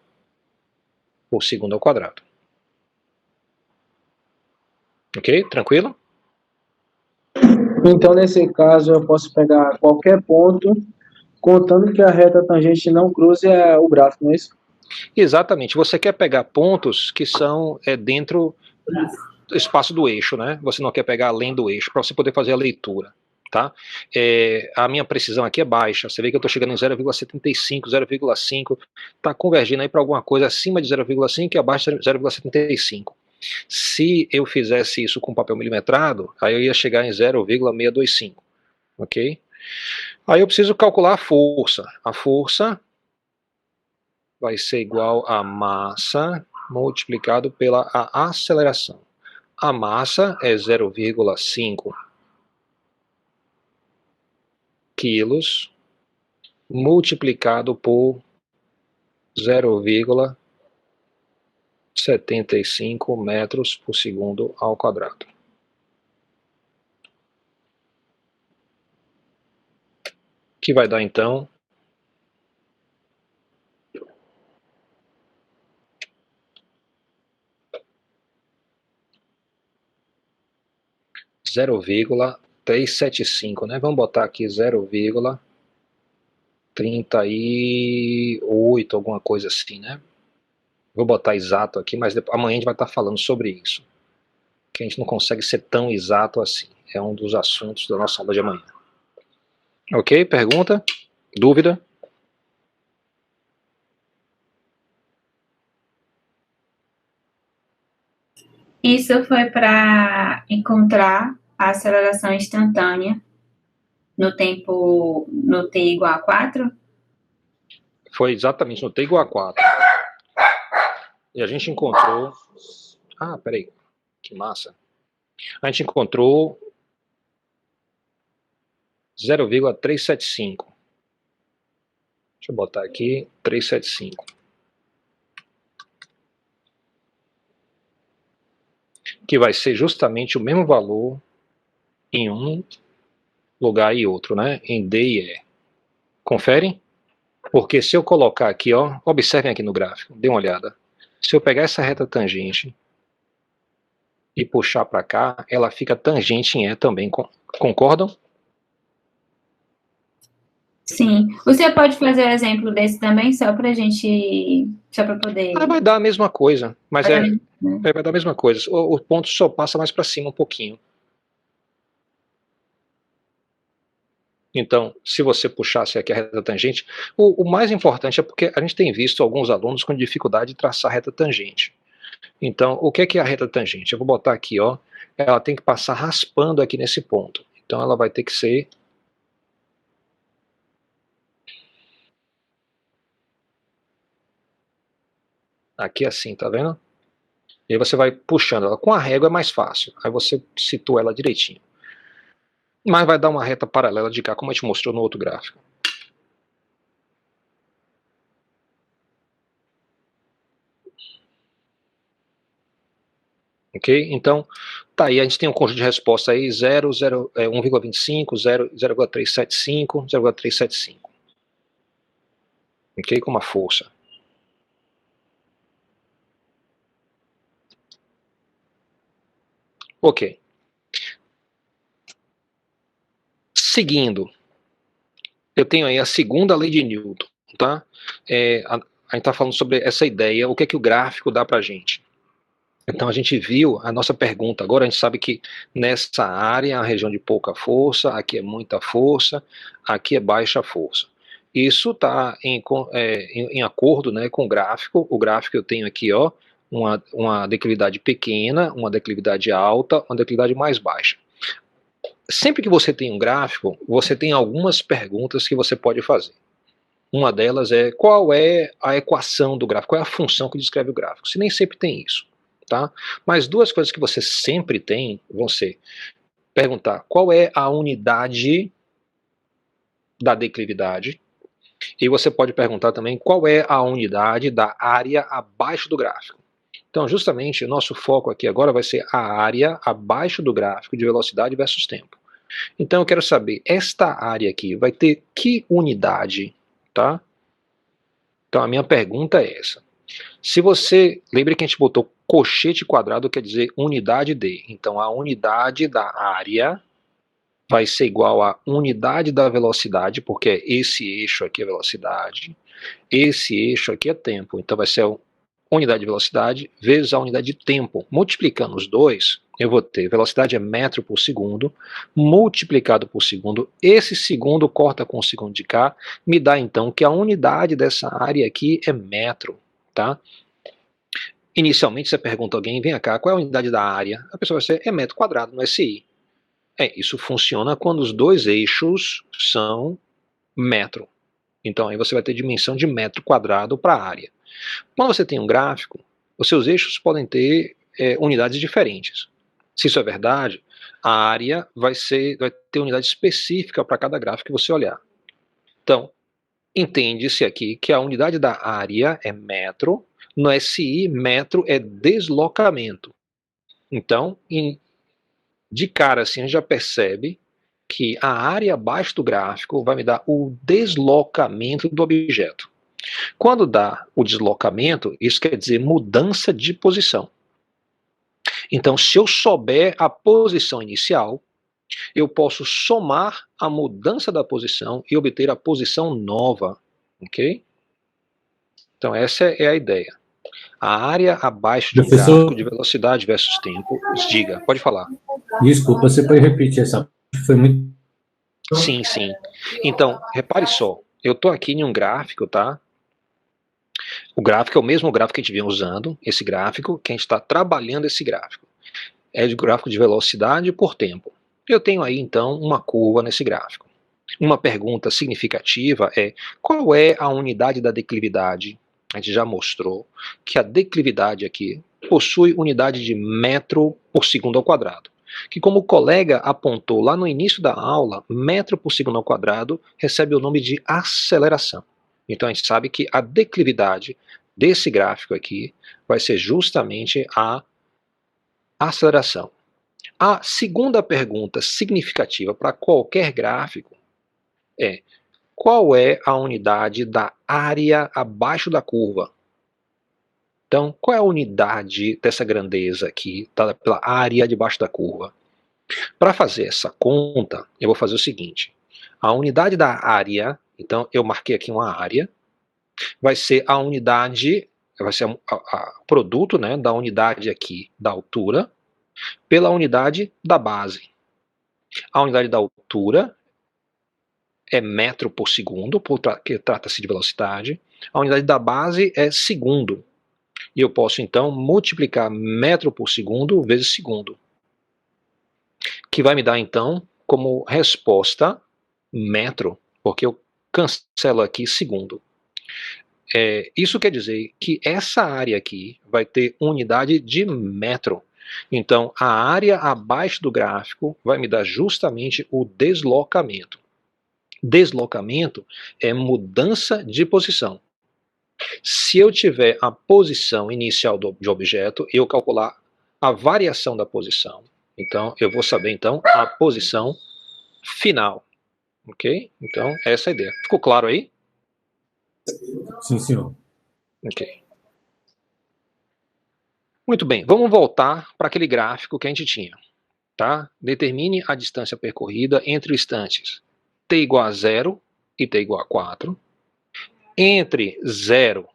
por segundo ao quadrado. Ok? Tranquilo? Então, nesse caso, eu posso pegar qualquer ponto, contando que a reta tangente não cruze o gráfico, não é isso? Exatamente. Você quer pegar pontos que são dentro do espaço do eixo, né? Você não quer pegar além do eixo, para você poder fazer a leitura. tá? A minha precisão aqui é baixa, você vê que eu estou chegando em 0,75, 0,5, está convergindo aí para alguma coisa acima de 0,5 e abaixo de 0,75. Se eu fizesse isso com papel milimetrado, aí eu ia chegar em 0,625, ok? Aí eu preciso calcular a força. A força vai ser igual a massa multiplicado pela a aceleração. A massa é 0,5 quilos multiplicado por 0,75 metros por segundo ao quadrado. Que vai dar então 0,375, né? Vamos botar aqui 0,38, alguma coisa assim, né? Vou botar exato aqui, mas amanhã a gente vai estar falando sobre isso. Que a gente não consegue ser tão exato assim. É um dos assuntos da nossa aula de amanhã. Ok? Pergunta? Dúvida? Isso foi para encontrar a aceleração instantânea no tempo no t igual a 4? Foi exatamente no t igual a 4. E a gente encontrou... Ah, peraí. Que massa. A gente encontrou 0,375. Deixa eu botar aqui 375. Que vai ser justamente o mesmo valor em um lugar e outro, né? Em D e E. Conferem? Porque se eu colocar aqui, ó, observem aqui no gráfico, dê uma olhada. Se eu pegar essa reta tangente e puxar para cá, ela fica tangente em E também. Concordam? Sim. Você pode fazer um exemplo desse também, só para poder... Vai dar a mesma coisa, mas Vai vai dar a mesma coisa. O ponto só passa mais para cima um pouquinho. Então, se você puxasse aqui a reta tangente, o mais importante é porque a gente tem visto alguns alunos com dificuldade de traçar a reta tangente. Então, o que é a reta tangente? Eu vou botar aqui, ó, ela tem que passar raspando aqui nesse ponto. Então, ela vai ter que ser... aqui assim, tá vendo? E aí você vai puxando ela. Com a régua é mais fácil. Aí você situa ela direitinho. Mas vai dar uma reta paralela de cá, como a gente mostrou no outro gráfico. Ok? Então, tá aí, a gente tem um conjunto de resposta aí, 1,25, 0,375, 0,375. Ok? Com uma força. Ok. Seguindo, eu tenho aí a segunda lei de Newton, tá? A gente está falando sobre essa ideia, o que é que o gráfico dá para a gente. Então a gente viu a nossa pergunta, agora a gente sabe que nessa área, a região de pouca força, aqui é muita força, aqui é baixa força. Isso está em acordo, né, com o gráfico que eu tenho aqui, ó, uma declividade pequena, uma declividade alta, uma declividade mais baixa. Sempre que você tem um gráfico, você tem algumas perguntas que você pode fazer. Uma delas é, qual é a equação do gráfico, qual é a função que descreve o gráfico? Você nem sempre tem isso, tá? Mas duas coisas que você sempre tem vão ser perguntar qual é a unidade da declividade, e você pode perguntar também qual é a unidade da área abaixo do gráfico. Então, justamente, o nosso foco aqui agora vai ser a área abaixo do gráfico de velocidade versus tempo. Então eu quero saber, esta área aqui vai ter que unidade, tá? Então a minha pergunta é essa. Se você, lembre que a gente botou cochete quadrado, quer dizer unidade de. Então a unidade da área vai ser igual à unidade da velocidade, porque esse eixo aqui é velocidade, esse eixo aqui é tempo. Então vai ser a unidade de velocidade vezes a unidade de tempo. Multiplicando os dois, eu vou ter velocidade é metro por segundo, multiplicado por segundo, esse segundo corta com o segundo de cá, me dá então que a unidade dessa área aqui é metro, tá? Inicialmente você pergunta a alguém, vem cá, qual é a unidade da área? A pessoa vai dizer, é metro quadrado no SI. Isso funciona quando os dois eixos são metro. Então aí você vai ter dimensão de metro quadrado para a área. Quando você tem um gráfico, os seus eixos podem ter unidades diferentes. Se isso é verdade, a área vai ter unidade específica para cada gráfico que você olhar. Então, entende-se aqui que a unidade da área é metro, no SI, metro é deslocamento. Então, de cara assim, a gente já percebe que a área abaixo do gráfico vai me dar o deslocamento do objeto. Quando dá o deslocamento, isso quer dizer mudança de posição. Então, se eu souber a posição inicial, eu posso somar a mudança da posição e obter a posição nova, ok? Então, essa é a ideia. A área abaixo de um Professor? gráfico de velocidade versus tempo, diga, pode falar. Desculpa, você pode repetir essa parte? Foi muito... Sim, sim. Então, repare só, eu estou aqui em um gráfico, tá? O gráfico é o mesmo gráfico que a gente vem usando, esse gráfico, que a gente está trabalhando esse gráfico. É de gráfico de velocidade por tempo. Eu tenho aí, então, uma curva nesse gráfico. Uma pergunta significativa é, qual é a unidade da declividade? A gente já mostrou que a declividade aqui possui unidade de metro por segundo ao quadrado. Que, como o colega apontou lá no início da aula, metro por segundo ao quadrado recebe o nome de aceleração. Então a gente sabe que a declividade desse gráfico aqui vai ser justamente a aceleração. A segunda pergunta significativa para qualquer gráfico é, qual é a unidade da área abaixo da curva? Então, qual é a unidade dessa grandeza aqui, dada pela área debaixo da curva? Para fazer essa conta, eu vou fazer o seguinte. A unidade da área, então eu marquei aqui uma área, vai ser a unidade, vai ser o produto, né, da unidade aqui da altura, pela unidade da base. A unidade da altura é metro por segundo, porque trata-se de velocidade. A unidade da base é segundo. E eu posso, então, multiplicar metro por segundo vezes segundo. Que vai me dar, então, como resposta, metro, porque eu cancelo aqui segundo. Isso quer dizer que essa área aqui vai ter unidade de metro. Então, a área abaixo do gráfico vai me dar justamente o deslocamento. Deslocamento é mudança de posição. Se eu tiver a posição inicial de objeto, eu calcular a variação da posição. Então, eu vou saber, então, a posição final. Ok? Então, essa é a ideia. Ficou claro aí? Sim, senhor. Ok. Muito bem, vamos voltar para aquele gráfico que a gente tinha. Tá? Determine a distância percorrida entre instantes t igual a 0 e t igual a 4, entre 0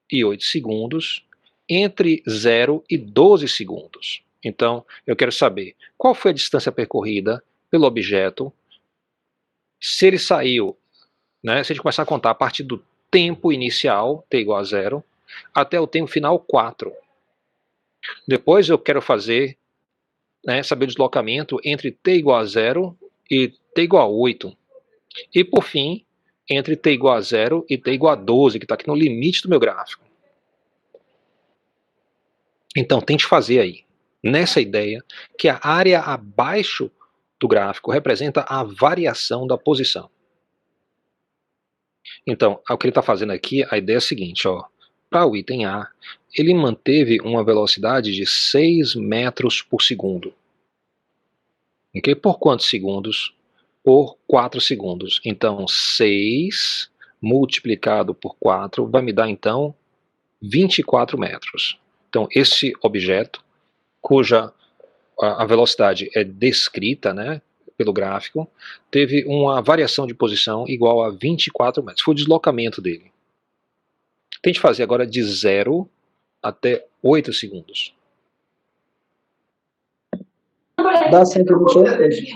e 8 segundos, entre 0 e 12 segundos. Então, eu quero saber qual foi a distância percorrida pelo objeto, se ele saiu, né, se a gente começar a contar a partir do tempo inicial, t igual a 0, até o tempo final 4. Depois eu quero fazer, né, saber o deslocamento entre t igual a 0 e t igual a 8. E por fim, entre t igual a 0 e t igual a 12, que está aqui no limite do meu gráfico. Então, tente fazer aí, nessa ideia, que a área abaixo do gráfico representa a variação da posição. Então, o que ele está fazendo aqui, a ideia é a seguinte, para o item A, ele manteve uma velocidade de 6 metros por segundo. Okay? Por quantos segundos? Por 4 segundos. Então, 6 multiplicado por 4 vai me dar, então, 24 metros. Então, esse objeto, cuja a velocidade é descrita, né, pelo gráfico, teve uma variação de posição igual a 24 metros. Foi o deslocamento dele. Tente fazer agora de 0 até 8 segundos. dá 128.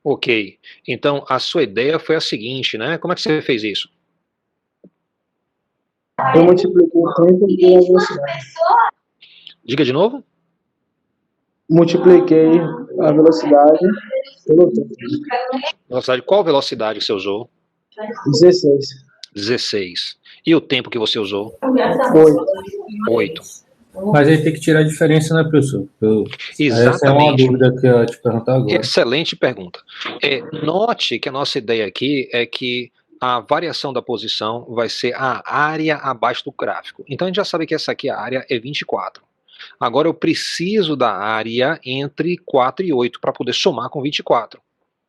Ok. Então, a sua ideia foi a seguinte, né? Como é que você fez isso? Eu multipliquei o tempo pela velocidade. Diga de novo. Multipliquei a velocidade pelo tempo. Velocidade, qual velocidade você usou? 16. 16. E o tempo que você usou? 8. 8. Mas aí tem que tirar a diferença, né, professor? Essa é uma Exatamente. dúvida que eu ia te perguntar agora. Excelente pergunta. Note que a nossa ideia aqui é que a variação da posição vai ser a área abaixo do gráfico. Então a gente já sabe que essa aqui, a área é 24. Agora eu preciso da área entre 4 e 8 para poder somar com 24.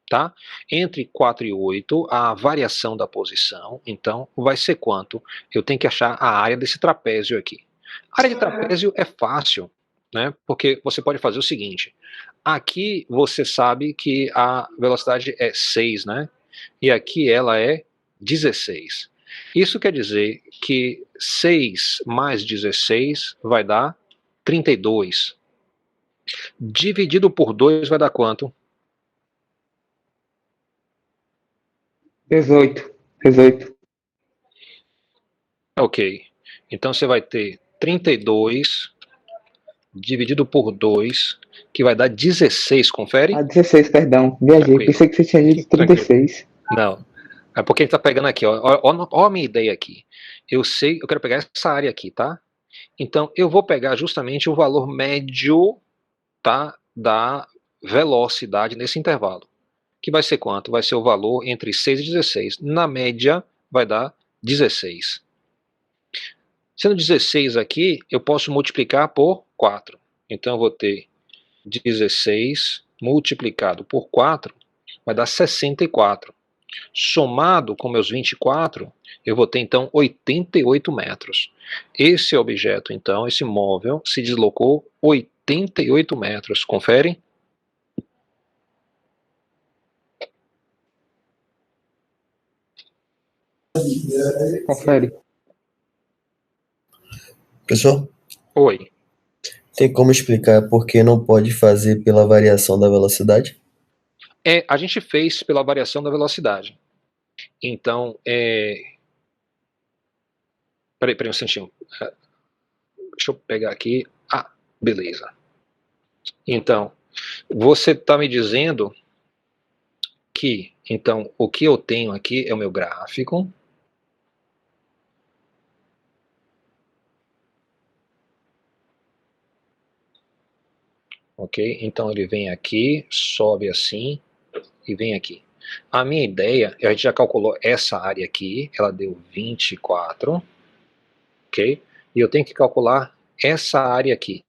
Tá? Entre 4 e 8, a variação da posição, então, vai ser quanto? Eu tenho que achar a área desse trapézio aqui. A área de trapézio é fácil, né? Porque você pode fazer o seguinte. Aqui você sabe que a velocidade é 6, né? E aqui ela é 16. Isso quer dizer que 6 mais 16 vai dar 32. Dividido por 2 vai dar quanto? 18. 18. Ok. Então você vai ter 32 dividido por 2, que vai dar 16, confere? Ah, 16, perdão. Viajei. Tranquilo. Pensei que você tinha dito 36. Não. É porque a gente tá pegando aqui, ó a minha ideia aqui. Eu quero pegar essa área aqui, tá? Então eu vou pegar justamente o valor médio, tá, da velocidade nesse intervalo. Que vai ser quanto? Vai ser o valor entre 6 e 16. Na média vai dar 16. Sendo 16 aqui, eu posso multiplicar por 4. Então eu vou ter 16 multiplicado por 4, vai dar 64. Somado com meus 24, eu vou ter então 88 metros. Esse objeto, então, esse móvel, se deslocou 88 metros. Confere? Confere. Professor, Oi. tem como explicar por que não pode fazer pela variação da velocidade? A gente fez pela variação da velocidade. Então, peraí um instantinho. Deixa eu pegar aqui. Ah, beleza. Então, você está me dizendo que, então, o que eu tenho aqui é o meu gráfico. Ok? Então ele vem aqui, sobe assim e vem aqui. A minha ideia, a gente já calculou essa área aqui, ela deu 24, ok? E eu tenho que calcular essa área aqui.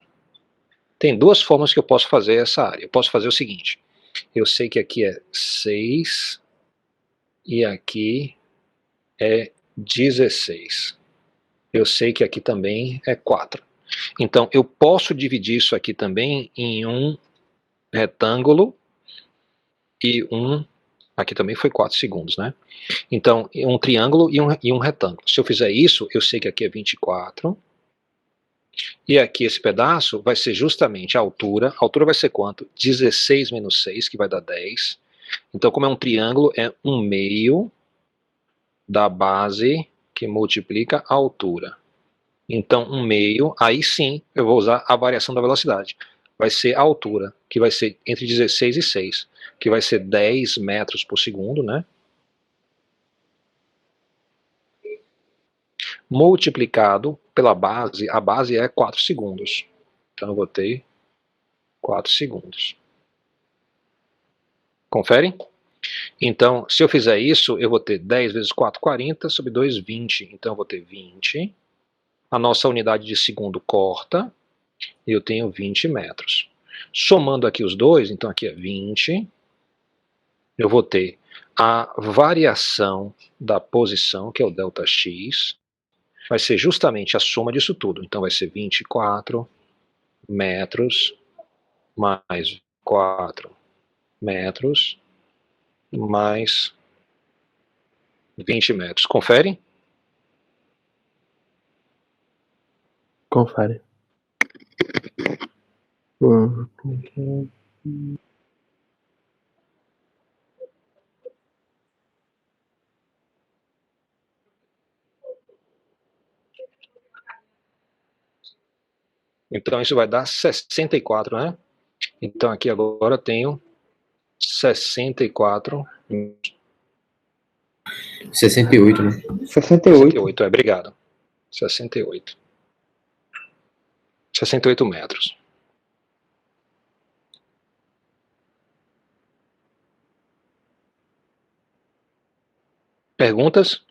Tem duas formas que eu posso fazer essa área. Eu posso fazer o seguinte, eu sei que aqui é 6 e aqui é 16. Eu sei que aqui também é 4. Então eu posso dividir isso aqui também em um retângulo e aqui também foi 4 segundos, né? Então, um triângulo e um retângulo. Se eu fizer isso, eu sei que aqui é 24. E aqui esse pedaço vai ser justamente a altura. A altura vai ser quanto? 16 menos 6, que vai dar 10. Então, como é um triângulo, é 1/2 da base que multiplica a altura. Então, 1/2, aí sim, eu vou usar a variação da velocidade. Vai ser a altura, que vai ser entre 16 e 6, que vai ser 10 metros por segundo, né? Multiplicado pela base, a base é 4 segundos. Então eu vou ter 4 segundos. Confere? Então, se eu fizer isso, eu vou ter 10 vezes 4, 40, sobre 2, 20. Então eu vou ter 20. A nossa unidade de segundo corta, e eu tenho 20 metros. Somando aqui os dois, então aqui é 20, eu vou ter a variação da posição, que é o ΔX, vai ser justamente a soma disso tudo. Então vai ser 24 metros mais 4 metros mais 20 metros. Confere? Confere. Então isso vai dar 64, né? Então aqui agora eu tenho 64. 68, né? 68. 68, obrigado. 68. 68 metros. Perguntas?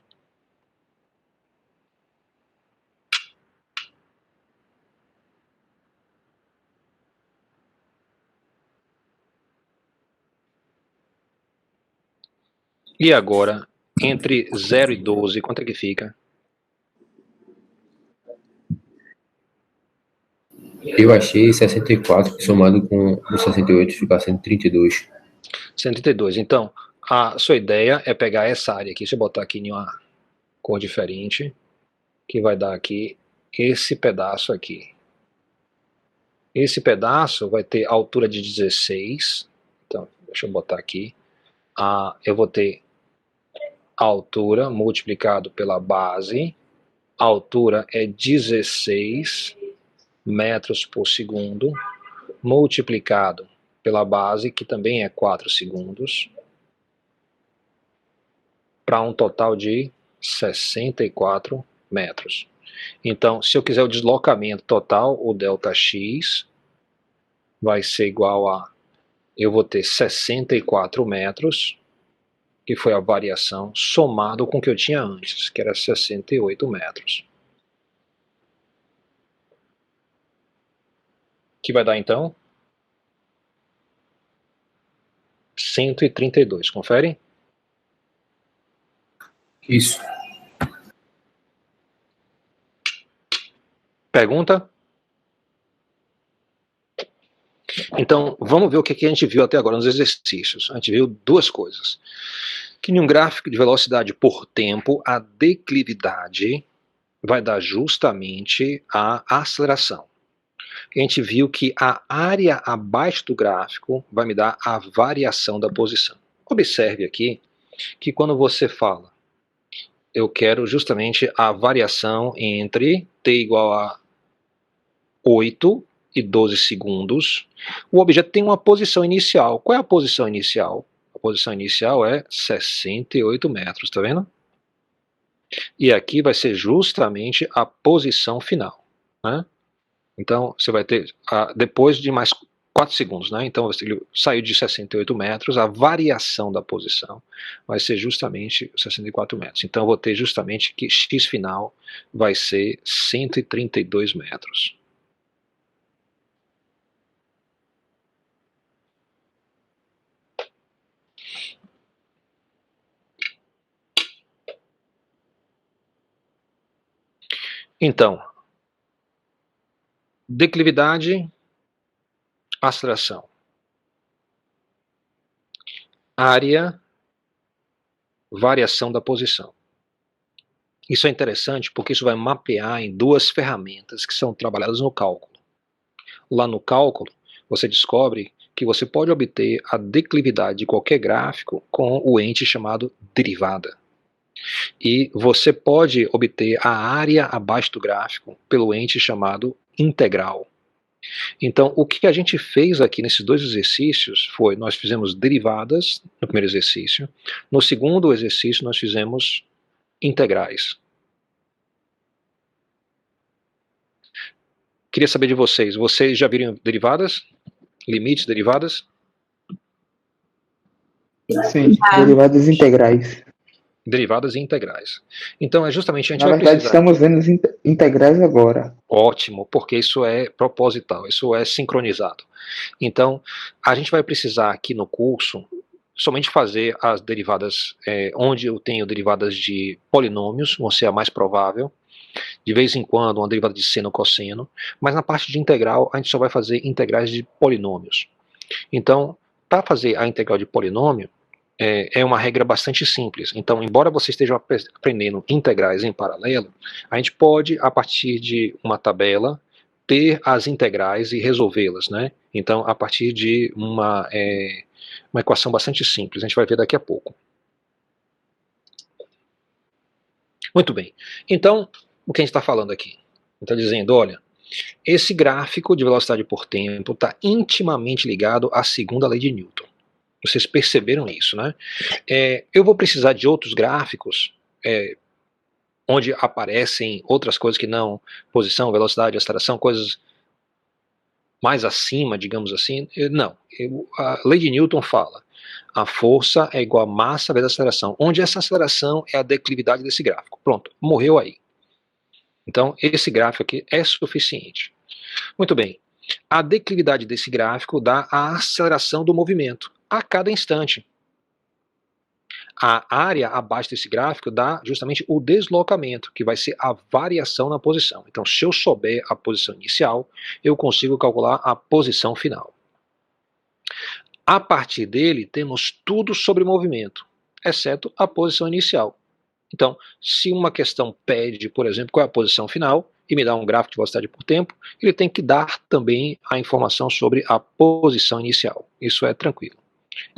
E agora, entre 0 e 12, quanto é que fica? Eu achei 64, somado com o 68, ficar 132. 132. Então, a sua ideia é pegar essa área aqui, deixa eu botar aqui em uma cor diferente, que vai dar aqui esse pedaço aqui. Esse pedaço vai ter altura de 16, então, deixa eu botar aqui. Eu vou ter a altura multiplicado pela base, a altura é 16 metros por segundo, multiplicado pela base, que também é 4 segundos, para um total de 64 metros. Então, se eu quiser o deslocamento total, o ΔX vai ser igual a, eu vou ter 64 metros, que foi a variação, somado com o que eu tinha antes, que era 68 metros. Que vai dar então 132, confere? Isso. Pergunta? Então, vamos ver o que a gente viu até agora nos exercícios. A gente viu duas coisas. Que em um gráfico de velocidade por tempo, a declividade vai dar justamente a aceleração. A gente viu que a área abaixo do gráfico vai me dar a variação da posição. Observe aqui que quando você fala, eu quero justamente a variação entre t igual a 8 e 12 segundos, o objeto tem uma posição inicial. Qual é a posição inicial? A posição inicial é 68 metros, tá vendo? E aqui vai ser justamente a posição final, né? Então, você vai ter, depois de mais 4 segundos, né? Então, ele saiu de 68 metros, a variação da posição vai ser justamente 64 metros. Então, eu vou ter justamente que x final vai ser 132 metros. Então, declividade, aceleração. Área, variação da posição. Isso é interessante porque isso vai mapear em duas ferramentas que são trabalhadas no cálculo. Lá no cálculo, você descobre que você pode obter a declividade de qualquer gráfico com o ente chamado derivada. E você pode obter a área abaixo do gráfico pelo ente chamado integral. Então, o que a gente fez aqui nesses dois exercícios foi, nós fizemos derivadas no primeiro exercício, no segundo exercício nós fizemos integrais. Queria saber de vocês já viram derivadas? Limites, derivadas? Sim, derivadas integrais. Derivadas e integrais. Então, é justamente, a gente Na vai verdade, precisar... estamos vendo integrais agora. Ótimo, porque isso é proposital, isso é sincronizado. Então, a gente vai precisar aqui no curso somente fazer as derivadas, onde eu tenho derivadas de polinômios, vão ser a mais provável, de vez em quando uma derivada de seno ou cosseno, mas na parte de integral a gente só vai fazer integrais de polinômios. Então, para fazer a integral de polinômio, é uma regra bastante simples. Então, embora você esteja aprendendo integrais em paralelo, a gente pode, a partir de uma tabela, ter as integrais e resolvê-las, né? Então, a partir de uma equação bastante simples, a gente vai ver daqui a pouco. Muito bem. Então, o que a gente está falando aqui? Está dizendo, olha, esse gráfico de velocidade por tempo está intimamente ligado à segunda lei de Newton. Vocês perceberam isso, né? Eu vou precisar de outros gráficos onde aparecem outras coisas que não posição, velocidade, aceleração, coisas mais acima, digamos assim. Não. A lei de Newton fala, a força é igual a massa vezes a aceleração, onde essa aceleração é a declividade desse gráfico. Pronto, morreu aí. Então, esse gráfico aqui é suficiente. Muito bem. A declividade desse gráfico dá a aceleração do movimento a cada instante. A área abaixo desse gráfico dá justamente o deslocamento, que vai ser a variação na posição. Então, se eu souber a posição inicial, eu consigo calcular a posição final. A partir dele, temos tudo sobre movimento, exceto a posição inicial. Então, se uma questão pede, por exemplo, qual é a posição final, e me dá um gráfico de velocidade por tempo, ele tem que dar também a informação sobre a posição inicial. Isso é tranquilo.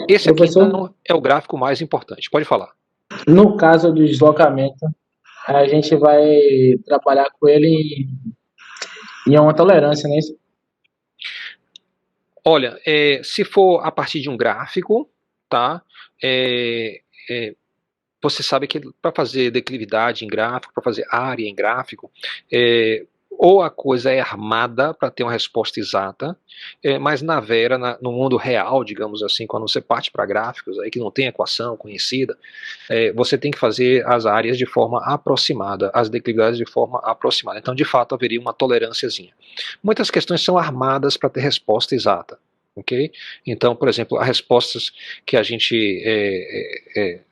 Esse aqui, então, é o gráfico mais importante. Pode falar. No caso do deslocamento, a gente vai trabalhar com ele em uma tolerância, não é isso? Olha, se for a partir de um gráfico, tá? Você sabe que para fazer declividade em gráfico, para fazer área em gráfico, ou a coisa é armada para ter uma resposta exata, mas na vera, no mundo real, digamos assim, quando você parte para gráficos aí que não tem equação conhecida, você tem que fazer as áreas de forma aproximada, as declividades de forma aproximada. Então, de fato, haveria uma tolerânciazinha. Muitas questões são armadas para ter resposta exata. Okay? Então, por exemplo, as respostas que a gente,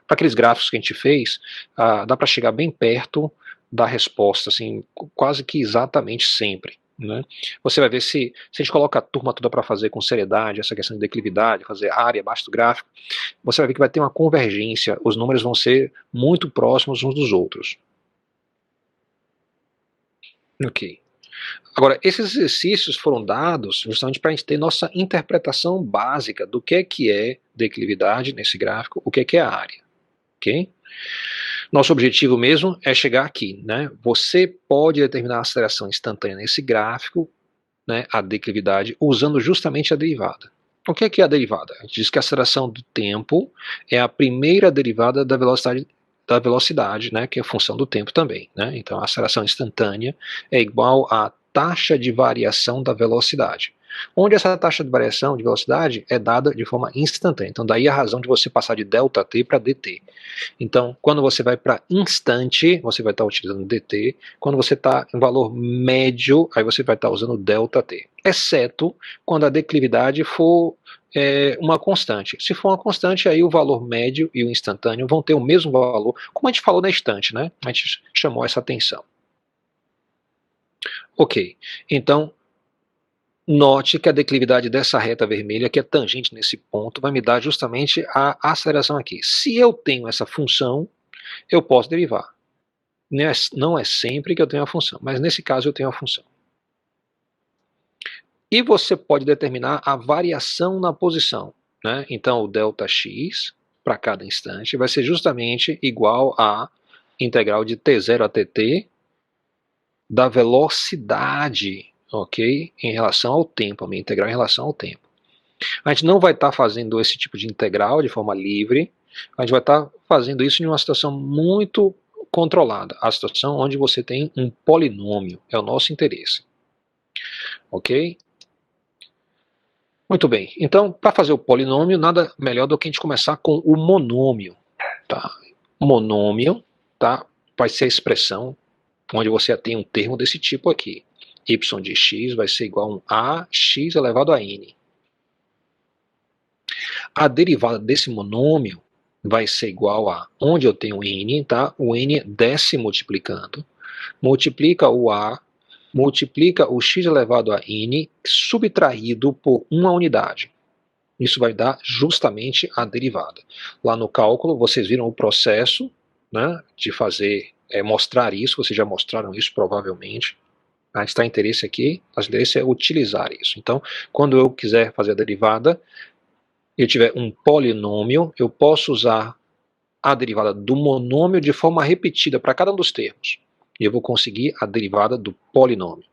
para aqueles gráficos que a gente fez, dá para chegar bem perto da resposta, assim, quase que exatamente sempre. Né? Você vai ver se a gente coloca a turma toda para fazer com seriedade essa questão de declividade, fazer área abaixo do gráfico, você vai ver que vai ter uma convergência, os números vão ser muito próximos uns dos outros. Ok. Agora, esses exercícios foram dados justamente para a gente ter nossa interpretação básica do que é declividade nesse gráfico, o que é a área. Ok? Nosso objetivo mesmo é chegar aqui, né? Você pode determinar a aceleração instantânea nesse gráfico, né, a declividade, usando justamente a derivada. O que é a derivada? A gente diz que a aceleração do tempo é a primeira derivada da velocidade, né, que é a função do tempo também, né? Então, a aceleração instantânea é igual à taxa de variação da velocidade, onde essa taxa de variação de velocidade é dada de forma instantânea. Então, daí a razão de você passar de ΔT para dt. Então, quando você vai para instante, você vai estar utilizando dt. Quando você está em valor médio, aí você vai estar usando ΔT. Exceto quando a declividade for uma constante. Se for uma constante, aí o valor médio e o instantâneo vão ter o mesmo valor, como a gente falou na instante, né? A gente chamou essa atenção. Ok, então, note que a declividade dessa reta vermelha, que é tangente nesse ponto, vai me dar justamente a aceleração aqui. Se eu tenho essa função, eu posso derivar. Não é sempre que eu tenho a função, mas nesse caso eu tenho a função. E você pode determinar a variação na posição, né? Então, o ΔX, para cada instante, vai ser justamente igual à integral de T0 a Tt da velocidade, ok? Em relação ao tempo, a minha integral em relação ao tempo. A gente não vai estar fazendo esse tipo de integral de forma livre, a gente vai estar fazendo isso em uma situação muito controlada, a situação onde você tem um polinômio, é o nosso interesse. Ok? Muito bem, então, para fazer o polinômio, nada melhor do que a gente começar com o monômio. Tá? O monômio, tá? Vai ser a expressão onde você tem um termo desse tipo aqui. Y de x vai ser igual a ax elevado a n. A derivada desse monômio vai ser igual a, onde eu tenho n, tá? O n desce multiplicando, multiplica o a, multiplica o x elevado a n, subtraído por uma unidade. Isso vai dar justamente a derivada. Lá no cálculo, vocês viram o processo, né, de fazer, mostrar isso, vocês já mostraram isso provavelmente. A gente está em interesse aqui, nosso interesse é utilizar isso. Então, quando eu quiser fazer a derivada, e eu tiver um polinômio, eu posso usar a derivada do monômio de forma repetida para cada um dos termos. E eu vou conseguir a derivada do polinômio.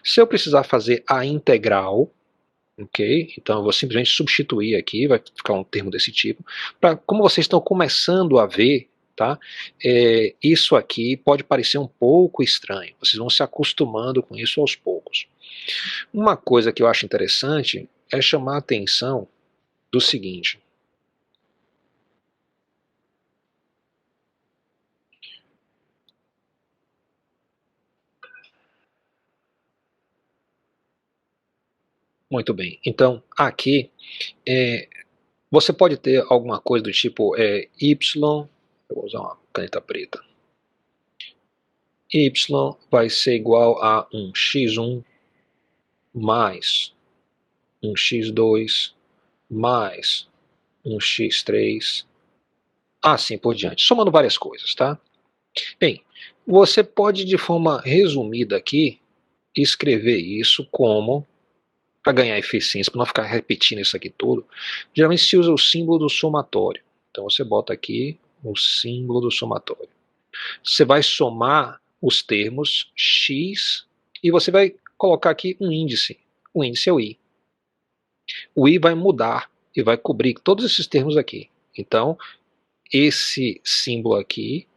Se eu precisar fazer a integral, ok? Então eu vou simplesmente substituir aqui, vai ficar um termo desse tipo. Como vocês estão começando a ver, tá? Isso aqui pode parecer um pouco estranho. Vocês vão se acostumando com isso aos poucos. Uma coisa que eu acho interessante é chamar a atenção do seguinte. Muito bem. Então, aqui, você pode ter alguma coisa do tipo y, eu vou usar uma caneta preta, y vai ser igual a um x1 mais um x2 mais um x3, assim por diante, somando várias coisas, tá? Bem, você pode de forma resumida aqui escrever isso como, para ganhar eficiência, para não ficar repetindo isso aqui tudo, geralmente se usa o símbolo do somatório. Então você bota aqui o símbolo do somatório. Você vai somar os termos x e você vai colocar aqui um índice. O índice é o i. O i vai mudar e vai cobrir todos esses termos aqui. Então, esse símbolo aqui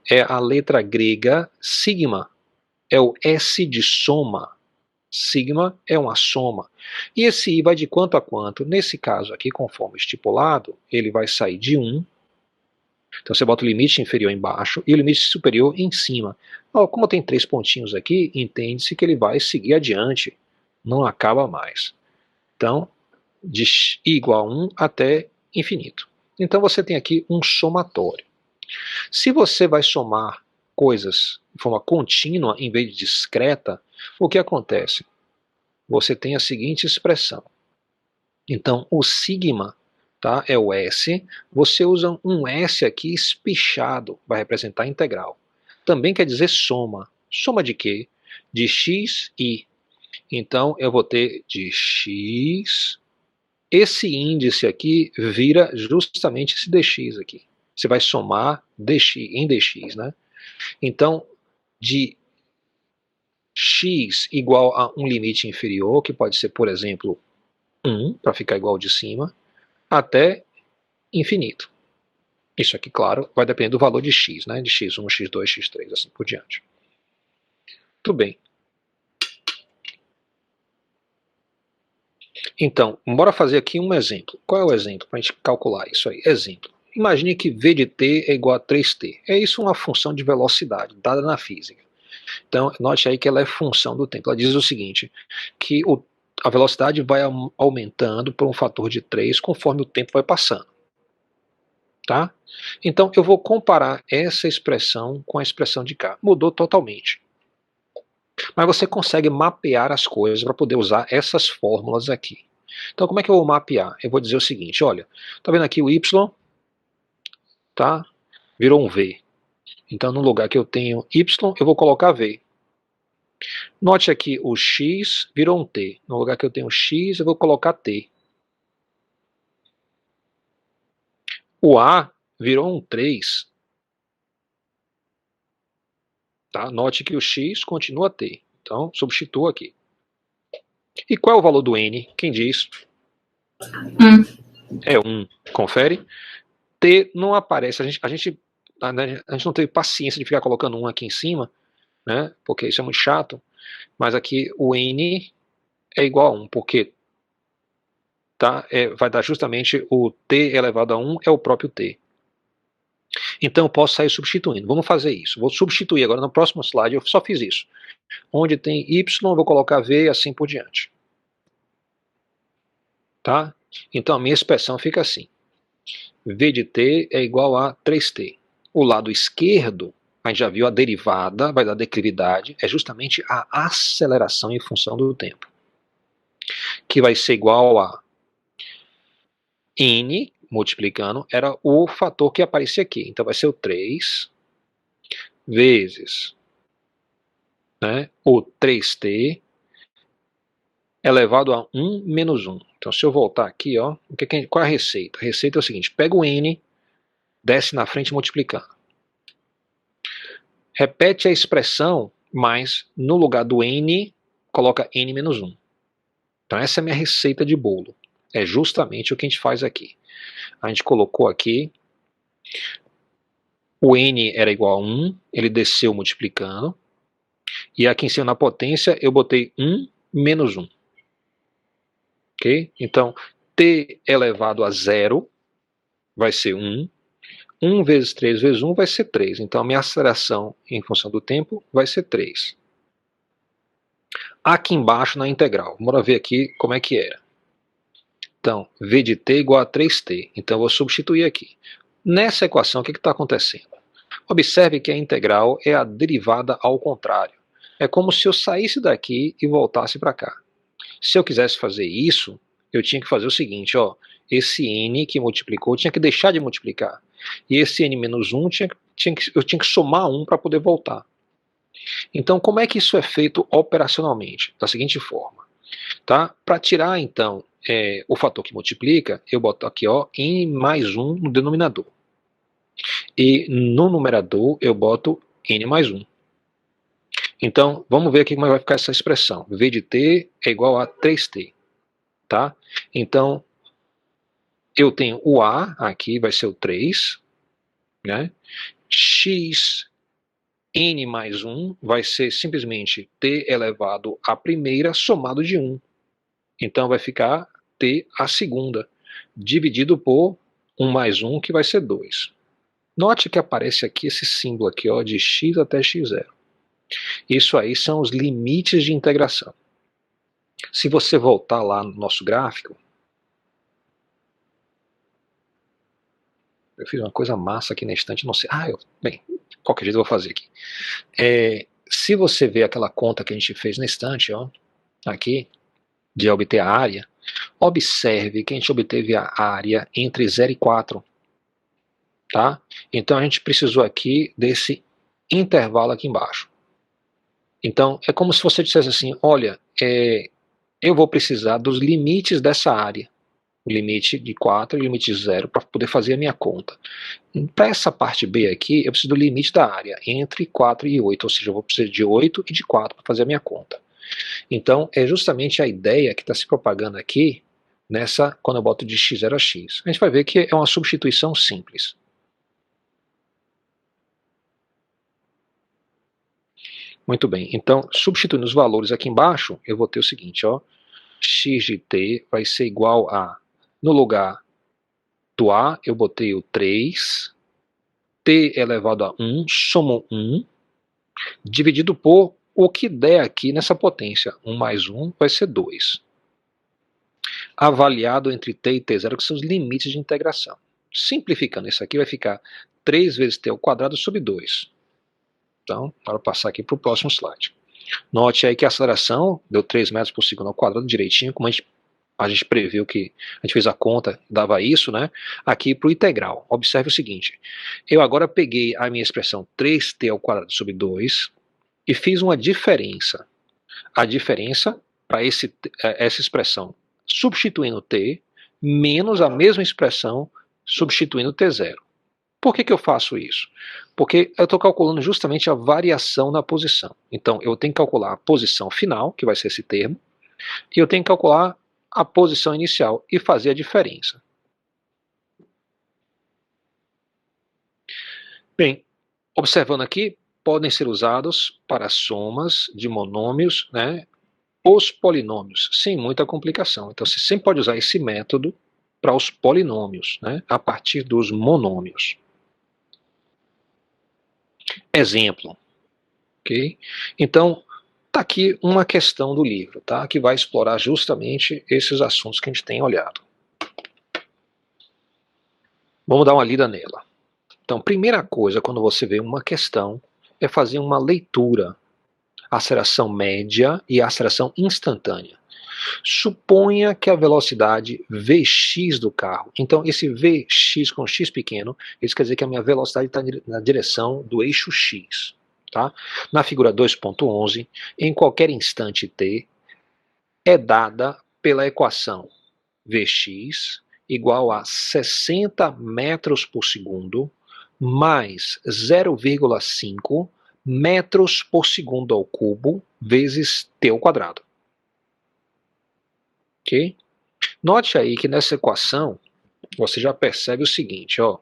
é a letra grega sigma. É o S de soma. Sigma é uma soma. E esse i vai de quanto a quanto? Nesse caso aqui, conforme estipulado, ele vai sair de 1. Então você bota o limite inferior embaixo e o limite superior em cima. Como tem 3 pontinhos aqui, entende-se que ele vai seguir adiante. Não acaba mais. Então, de i igual a 1 até infinito. Então você tem aqui um somatório. Se você vai somar coisas de forma contínua em vez de discreta, o que acontece? Você tem a seguinte expressão. Então, o sigma, tá, é o S. Você usa um S aqui espichado, vai representar a integral. Também quer dizer soma. Soma de quê? De x e. Então, eu vou ter de x. Esse índice aqui vira justamente esse dx aqui. Você vai somar dx, em dx, né? Então, de x igual a um limite inferior, que pode ser, por exemplo, 1, para ficar igual ao de cima, até infinito. Isso aqui, claro, vai depender do valor de x, né? De x1, x2, x3, assim por diante. Tudo bem. Então, bora fazer aqui um exemplo. Qual é o exemplo para a gente calcular isso aí? Exemplo. Imagine que v de t é igual a 3t. É isso uma função de velocidade, dada na física. Então, note aí que ela é função do tempo. Ela diz o seguinte, que a velocidade vai aumentando por um fator de 3 conforme o tempo vai passando. Tá? Então, eu vou comparar essa expressão com a expressão de cá. Mudou totalmente. Mas você consegue mapear as coisas para poder usar essas fórmulas aqui. Então, como é que eu vou mapear? Eu vou dizer o seguinte, olha, tá vendo aqui o y, tá? Virou um v. Então, no lugar que eu tenho y, eu vou colocar v. Note aqui o x virou um t. No lugar que eu tenho x, eu vou colocar t. O a virou um 3. Tá? Note que o x continua t. Então, substitua aqui. E qual é o valor do n? Quem diz? É 1. Confere. T não aparece. A gente não teve paciência de ficar colocando 1 aqui em cima, né? Porque isso é muito chato. Mas aqui o n é igual a 1, porque tá, vai dar justamente o t elevado a 1 é o próprio t. Então eu posso sair substituindo. Vamos fazer isso. Vou substituir agora no próximo slide. Eu só fiz isso. Onde tem y, eu vou colocar v e assim por diante. Tá? Então a minha expressão fica assim. V de t é igual a 3t. O lado esquerdo, a gente já viu a derivada, vai dar declividade, é justamente a aceleração em função do tempo. Que vai ser igual a n, multiplicando, era o fator que aparecia aqui. Então vai ser o 3 vezes né, o 3t elevado a 1 menos 1. Então, se eu voltar aqui, ó, qual é a receita? A receita é o seguinte, pega o n, desce na frente multiplicando. Repete a expressão, mas no lugar do n, coloca n menos 1. Então, essa é a minha receita de bolo. É justamente o que a gente faz aqui. A gente colocou aqui, o n era igual a 1, ele desceu multiplicando, e aqui em cima na potência eu botei 1 menos 1. Ok? Então, t elevado a 0 vai ser 1. 1 vezes 3 vezes 1 vai ser 3. Então, a minha aceleração em função do tempo vai ser 3. Aqui embaixo na integral, vamos ver aqui como é que era. Então, v de t igual a 3t. Então, eu vou substituir aqui. Nessa equação, o que está acontecendo? Observe que a integral é a derivada ao contrário. É como se eu saísse daqui e voltasse para cá. Se eu quisesse fazer isso, eu tinha que fazer o seguinte, ó, esse n que multiplicou tinha que deixar de multiplicar. E esse n menos 1 eu tinha que somar 1 para poder voltar. Então, como é que isso é feito operacionalmente? Da seguinte forma. Tá? Para tirar, então, o fator que multiplica, eu boto aqui ó, n mais 1 no denominador. E no numerador, eu boto n mais 1. Então, vamos ver aqui como vai ficar essa expressão. V de t é igual a 3t. Tá? Então, eu tenho o a aqui, vai ser o 3. Né? X n mais 1 vai ser simplesmente t elevado à primeira somado de 1. Então, vai ficar t à segunda, dividido por 1 mais 1, que vai ser 2. Note que aparece aqui esse símbolo aqui, ó, de x até x0. Isso aí são os limites de integração. Se você voltar lá no nosso gráfico, eu fiz uma coisa massa aqui na estante, não sei. Bem, qualquer jeito eu vou fazer aqui. Se você ver aquela conta que a gente fez na estante, ó, aqui, de obter a área, observe que a gente obteve a área entre 0 e 4. Tá? Então a gente precisou aqui desse intervalo aqui embaixo. Então é como se você dissesse assim, olha, eu vou precisar dos limites dessa área. O limite de 4 e o limite de 0 para poder fazer a minha conta. Para essa parte B aqui, eu preciso do limite da área, entre 4 e 8, ou seja, eu vou precisar de 8 e de 4 para fazer a minha conta. Então, é justamente a ideia que está se propagando aqui, quando eu boto de x0 a x. A gente vai ver que é uma substituição simples. Muito bem, então, substituindo os valores aqui embaixo, eu vou ter o seguinte, ó, x de t vai ser igual a, no lugar do a, eu botei o 3, t elevado a 1, somo 1, dividido por o que der aqui nessa potência, 1 mais 1 vai ser 2. Avaliado entre t e t0, que são os limites de integração. Simplificando isso aqui, vai ficar 3 vezes t ao quadrado sobre 2. Então, para passar aqui para o próximo slide. Note aí que a aceleração deu 3 metros por segundo ao quadrado direitinho, como a gente previu que a gente fez a conta, dava isso, né? Aqui para o integral. Observe o seguinte, eu agora peguei a minha expressão 3t ao quadrado sobre 2 e fiz uma diferença. A diferença para essa expressão substituindo t, menos a mesma expressão substituindo t0. Por que eu faço isso? Porque eu estou calculando justamente a variação na posição. Então, eu tenho que calcular a posição final, que vai ser esse termo, e eu tenho que calcular a posição inicial e fazer a diferença. Bem, observando aqui, podem ser usados para somas de monômios, né, os polinômios, sem muita complicação. Então, você sempre pode usar esse método para os polinômios, né, a partir dos monômios. Exemplo, ok? Então, está aqui uma questão do livro, tá? Que vai explorar justamente esses assuntos que a gente tem olhado. Vamos dar uma lida nela. Então, primeira coisa, quando você vê uma questão, é fazer uma leitura. Aceleração média e aceleração instantânea. Suponha que a velocidade Vx do carro, então esse Vx com x pequeno, isso quer dizer que a minha velocidade está na direção do eixo x. Tá? Na figura 2.11, em qualquer instante t, é dada pela equação Vx igual a 60 metros por segundo mais 0,5 metros por segundo ao cubo vezes t ao quadrado. Ok? Note aí que nessa equação você já percebe o seguinte, ó.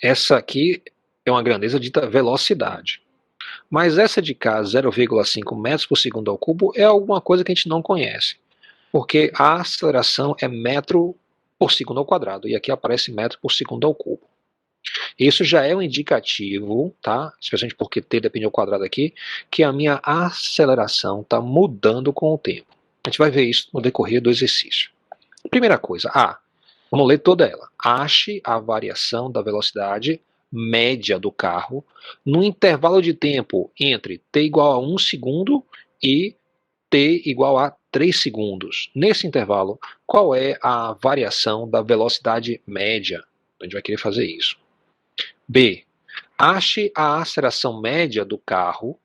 Essa aqui é uma grandeza dita velocidade. Mas essa de cá, 0,5 metros por segundo ao cubo, é alguma coisa que a gente não conhece. Porque a aceleração é metro por segundo ao quadrado. E aqui aparece metro por segundo ao cubo. Isso já é um indicativo, tá? Especialmente porque t depende ao quadrado aqui, que a minha aceleração está mudando com o tempo. A gente vai ver isso no decorrer do exercício. Primeira coisa, vamos ler toda ela. Ache a variação da velocidade média do carro no intervalo de tempo entre t igual a 1 segundo e t igual a 3 segundos. Nesse intervalo, qual é a variação da velocidade média? A gente vai querer fazer isso. B. Ache a aceleração média do carro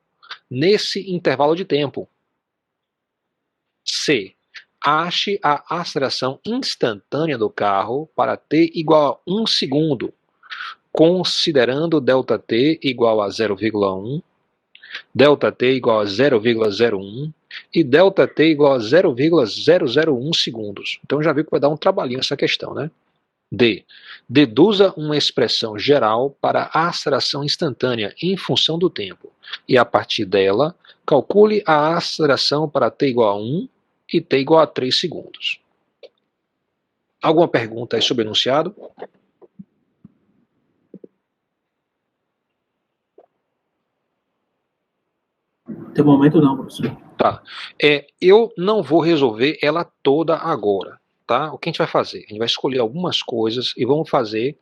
nesse intervalo de tempo. C. Ache a aceleração instantânea do carro para t igual a 1 segundo, considerando ΔT igual a 0,1, ΔT igual a 0,01 e ΔT igual a 0,001 segundos. Então já viu que vai dar um trabalhinho essa questão, né? D. Deduza uma expressão geral para a aceleração instantânea em função do tempo. E a partir dela, calcule a aceleração para t igual a 1 e t igual a 3 segundos. Alguma pergunta aí sobre o enunciado? De momento não, professor. Tá. Eu não vou resolver ela toda agora. Tá? O que a gente vai fazer? A gente vai escolher algumas coisas e vamos fazer,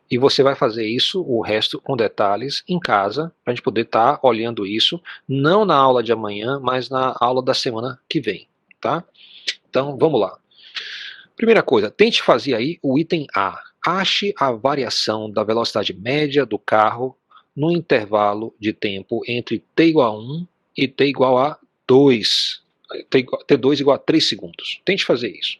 e você vai fazer isso, o resto com detalhes, em casa, para a gente poder estar olhando isso, não na aula de amanhã, mas na aula da semana que vem. Tá? Então, vamos lá. Primeira coisa, tente fazer aí o item A. Ache a variação da velocidade média do carro no intervalo de tempo entre t igual a 1 e t igual a 2. T2 igual a 3 segundos. Tente fazer isso.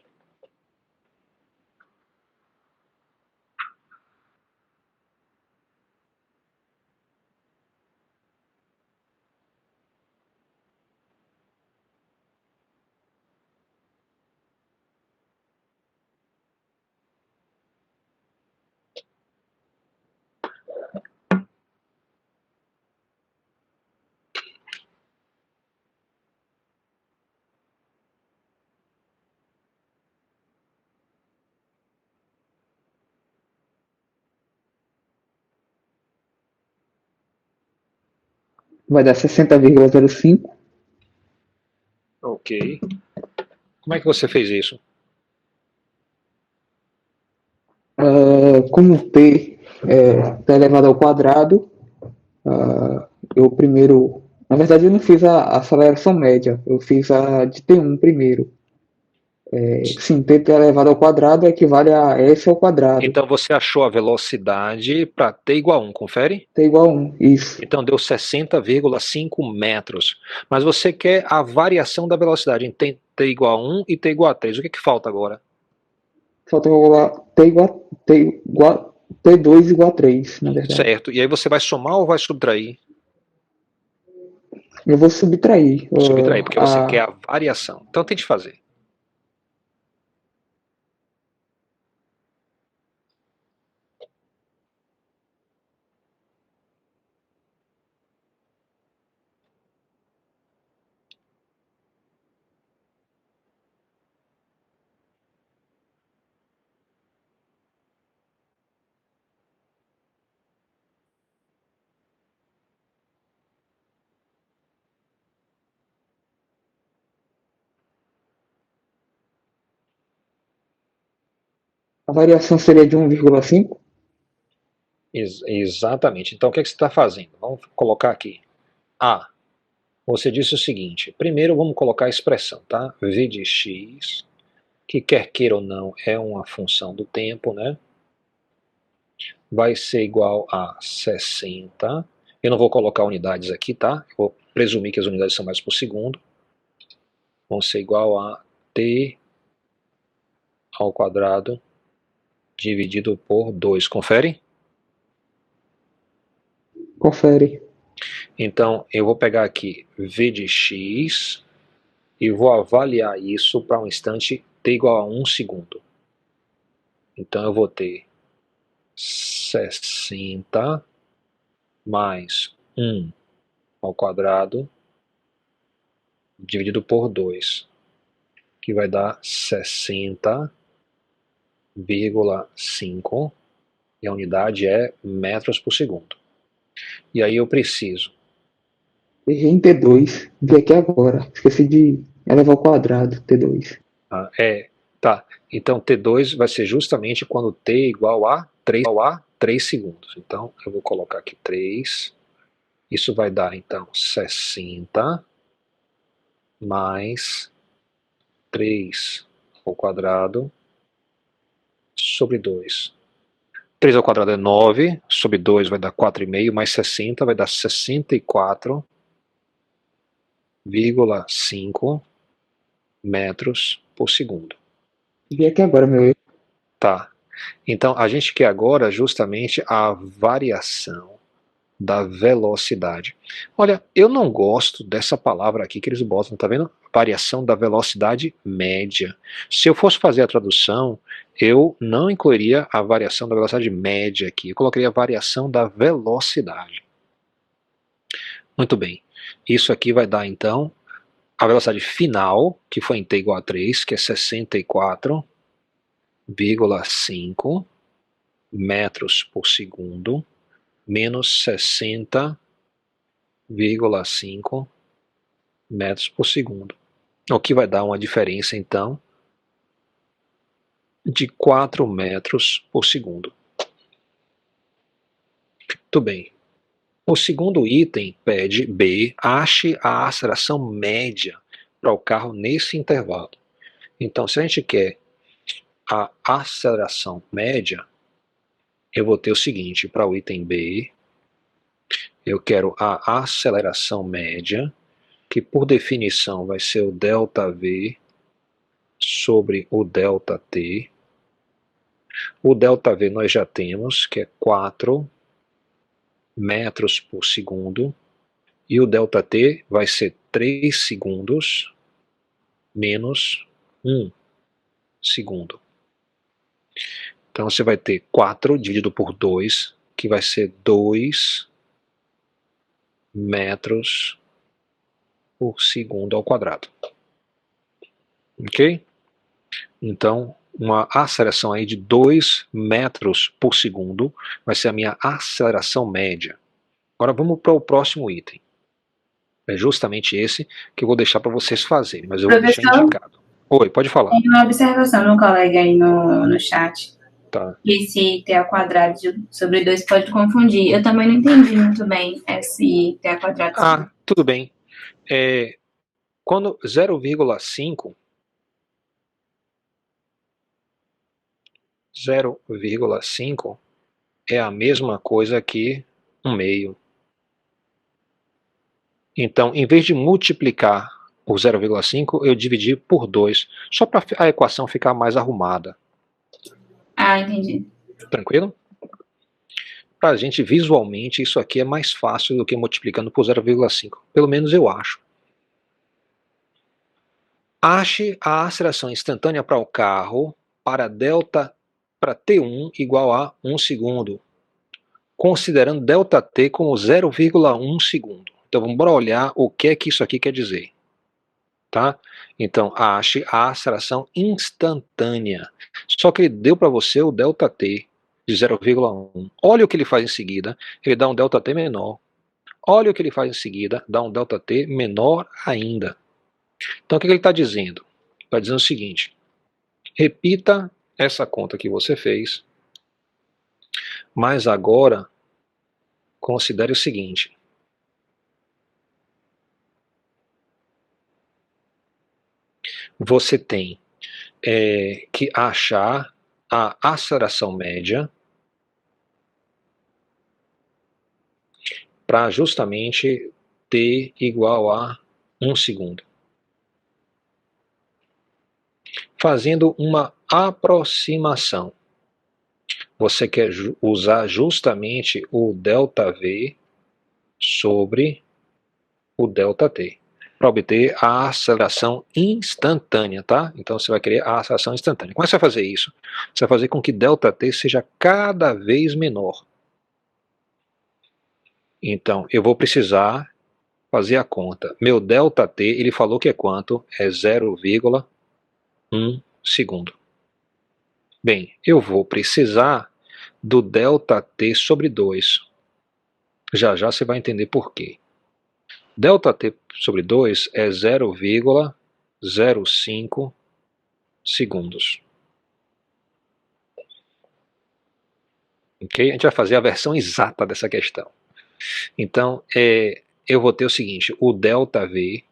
Vai dar 60,05. Ok. Como é que você fez isso? Como t está elevado ao quadrado, eu primeiro... Na verdade, eu não fiz a aceleração média, eu fiz a de t1 primeiro. Sim, t elevado ao quadrado equivale a s ao quadrado. Então você achou a velocidade para t igual a 1, confere? T igual a 1, isso. Então deu 60,5 metros. Mas você quer a variação da velocidade em t igual a 1 e t igual a 3. O que falta agora? Falta T2 igual a 3, na verdade. Certo. E aí você vai somar ou vai subtrair? Eu vou subtrair. Subtrair, porque você quer a variação. Então tente fazer. A variação seria de 1,5? Exatamente. Então o que você está fazendo? Vamos colocar aqui. Você disse o seguinte. Primeiro vamos colocar a expressão, tá? V de x, que quer queira ou não é uma função do tempo, né? Vai ser igual a 60 Eu não vou colocar unidades aqui, tá? Eu vou presumir que as unidades são metros por segundo. Vão ser igual a t ao quadrado dividido por 2. Confere? Confere. Então, eu vou pegar aqui v de x e vou avaliar isso para um instante t igual a 1 segundo. Então, eu vou ter 60 mais 1 ao quadrado dividido por 2, que vai dar 60,5, e a unidade é metros por segundo. E aí eu preciso. Errei em T2. Vi aqui agora. Esqueci de elevar ao quadrado, T2. Tá. Então T2 vai ser justamente quando T igual a 3 segundos. Então eu vou colocar aqui 3. Isso vai dar então 60 mais 3 ao quadrado sobre 2. 3 ao quadrado é 9, sobre 2 vai dar 4,5, mais 60 vai dar 64,5 metros por segundo. Vi aqui agora, meu erro. Tá. Então a gente quer agora justamente a variação da velocidade. Olha, eu não gosto dessa palavra aqui que eles botam, tá vendo? Variação da velocidade média. Se eu fosse fazer a tradução, eu não incluiria a variação da velocidade média aqui, eu colocaria a variação da velocidade. Muito bem. Isso aqui vai dar então a velocidade final, que foi em t igual a 3, que é 64,5 metros por segundo, menos 60,5 metros por segundo. O que vai dar uma diferença, então, de 4 metros por segundo. Muito bem. O segundo item pede B, ache a aceleração média para o carro nesse intervalo. Então, se a gente quer a aceleração média, eu vou ter o seguinte, para o item B, eu quero a aceleração média, que por definição vai ser o ΔV sobre o ΔT. O ΔV nós já temos, que é 4 metros por segundo, e o ΔT vai ser 3 segundos menos 1 segundo. Então você vai ter 4 dividido por 2, que vai ser 2 metros por segundo ao quadrado. Ok? Então, uma aceleração aí de 2 metros por segundo vai ser a minha aceleração média. Agora vamos para o próximo item. É justamente esse que eu vou deixar para vocês fazerem, mas eu vou deixar Professor? indicado. Oi, pode falar. Tem uma observação no colega aí no chat. Tá. Esse t ao quadrado sobre 2 pode confundir. Eu também não entendi muito bem esse t ao quadrado. Ah, tudo bem. Quando 0,5 é a mesma coisa que 1/2. Então, em vez de multiplicar o 0,5, eu dividi por 2, só para a equação ficar mais arrumada. Ah, entendi. Tranquilo? Para a gente, visualmente, isso aqui é mais fácil do que multiplicando por 0,5. Pelo menos eu acho. Ache a aceleração instantânea para o carro para T1 igual a 1 segundo, considerando ΔT como 0,1 segundo. Então vamos olhar o que é que isso aqui quer dizer. Tá? Então ache a aceleração instantânea. Só que ele deu para você o ΔT de 0,1. Olha o que ele faz em seguida, ele dá um ΔT menor. Olha o que ele faz em seguida, dá um ΔT menor ainda. Então o que ele está dizendo? Está dizendo o seguinte: repita essa conta que você fez, mas agora considere o seguinte: você tem que achar a aceleração média para justamente t igual a 1 segundo. Fazendo uma aproximação. Você quer usar justamente o ΔV sobre o ΔT, para obter a aceleração instantânea, tá? Então você vai querer a aceleração instantânea. Como é que você vai fazer isso? Você vai fazer com que ΔT seja cada vez menor. Então, eu vou precisar fazer a conta. Meu ΔT, ele falou que é quanto? É 0,1 segundo. Bem, eu vou precisar do ΔT sobre 2. Já já você vai entender por quê. ΔT sobre 2 é 0,05 segundos. Ok? A gente vai fazer a versão exata dessa questão. Então, eu vou ter o seguinte, o ΔV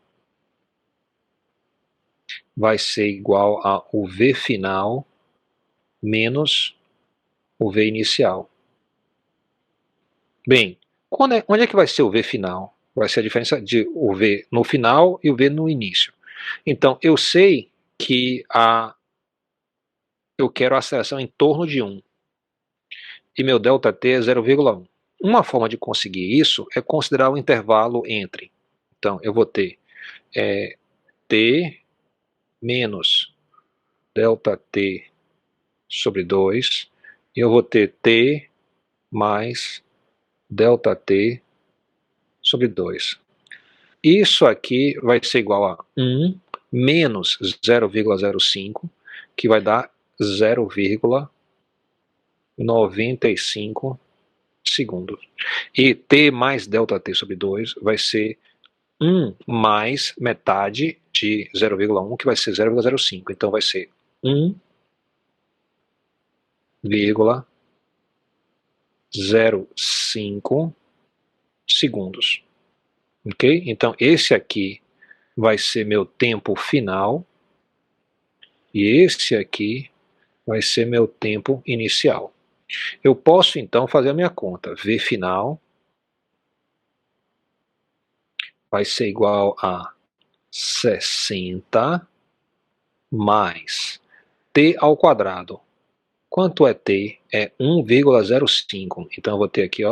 vai ser igual ao V final menos o V inicial. Bem, onde é que vai ser o V final? Vai ser a diferença de o V no final e o V no início. Então, eu sei que eu quero a aceleração em torno de 1. E meu ΔT é 0,1. Uma forma de conseguir isso é considerar o intervalo entre. Então, eu vou ter T menos ΔT sobre 2. E eu vou ter T mais ΔT sobre 2. Isso aqui vai ser igual a 1 menos 0,05, que vai dar 0,95 segundos. E T mais ΔT sobre 2 vai ser 1 mais metade de 0,1, que vai ser 0,05. Então vai ser 1,05 segundos. Ok? Então esse aqui vai ser meu tempo final e esse aqui vai ser meu tempo inicial. Eu posso então fazer a minha conta. V final vai ser igual a 60 mais t ao quadrado. Quanto é t? É 1,05. Então eu vou ter aqui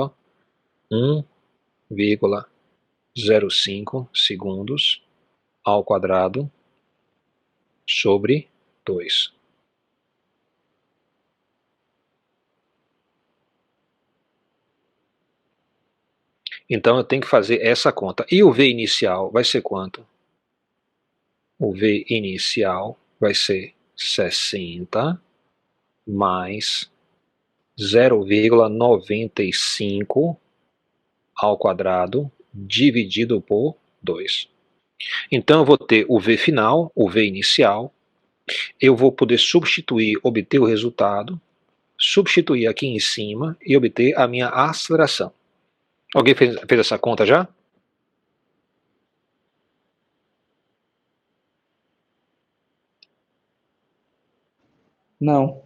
1,05 segundos ao quadrado sobre 2. Então eu tenho que fazer essa conta. E o V inicial vai ser quanto? O V inicial vai ser 60 mais 0,95 ao quadrado dividido por 2. Então eu vou ter o V final, o V inicial. Eu vou poder substituir, obter o resultado, substituir aqui em cima e obter a minha aceleração. Alguém fez essa conta já? Não.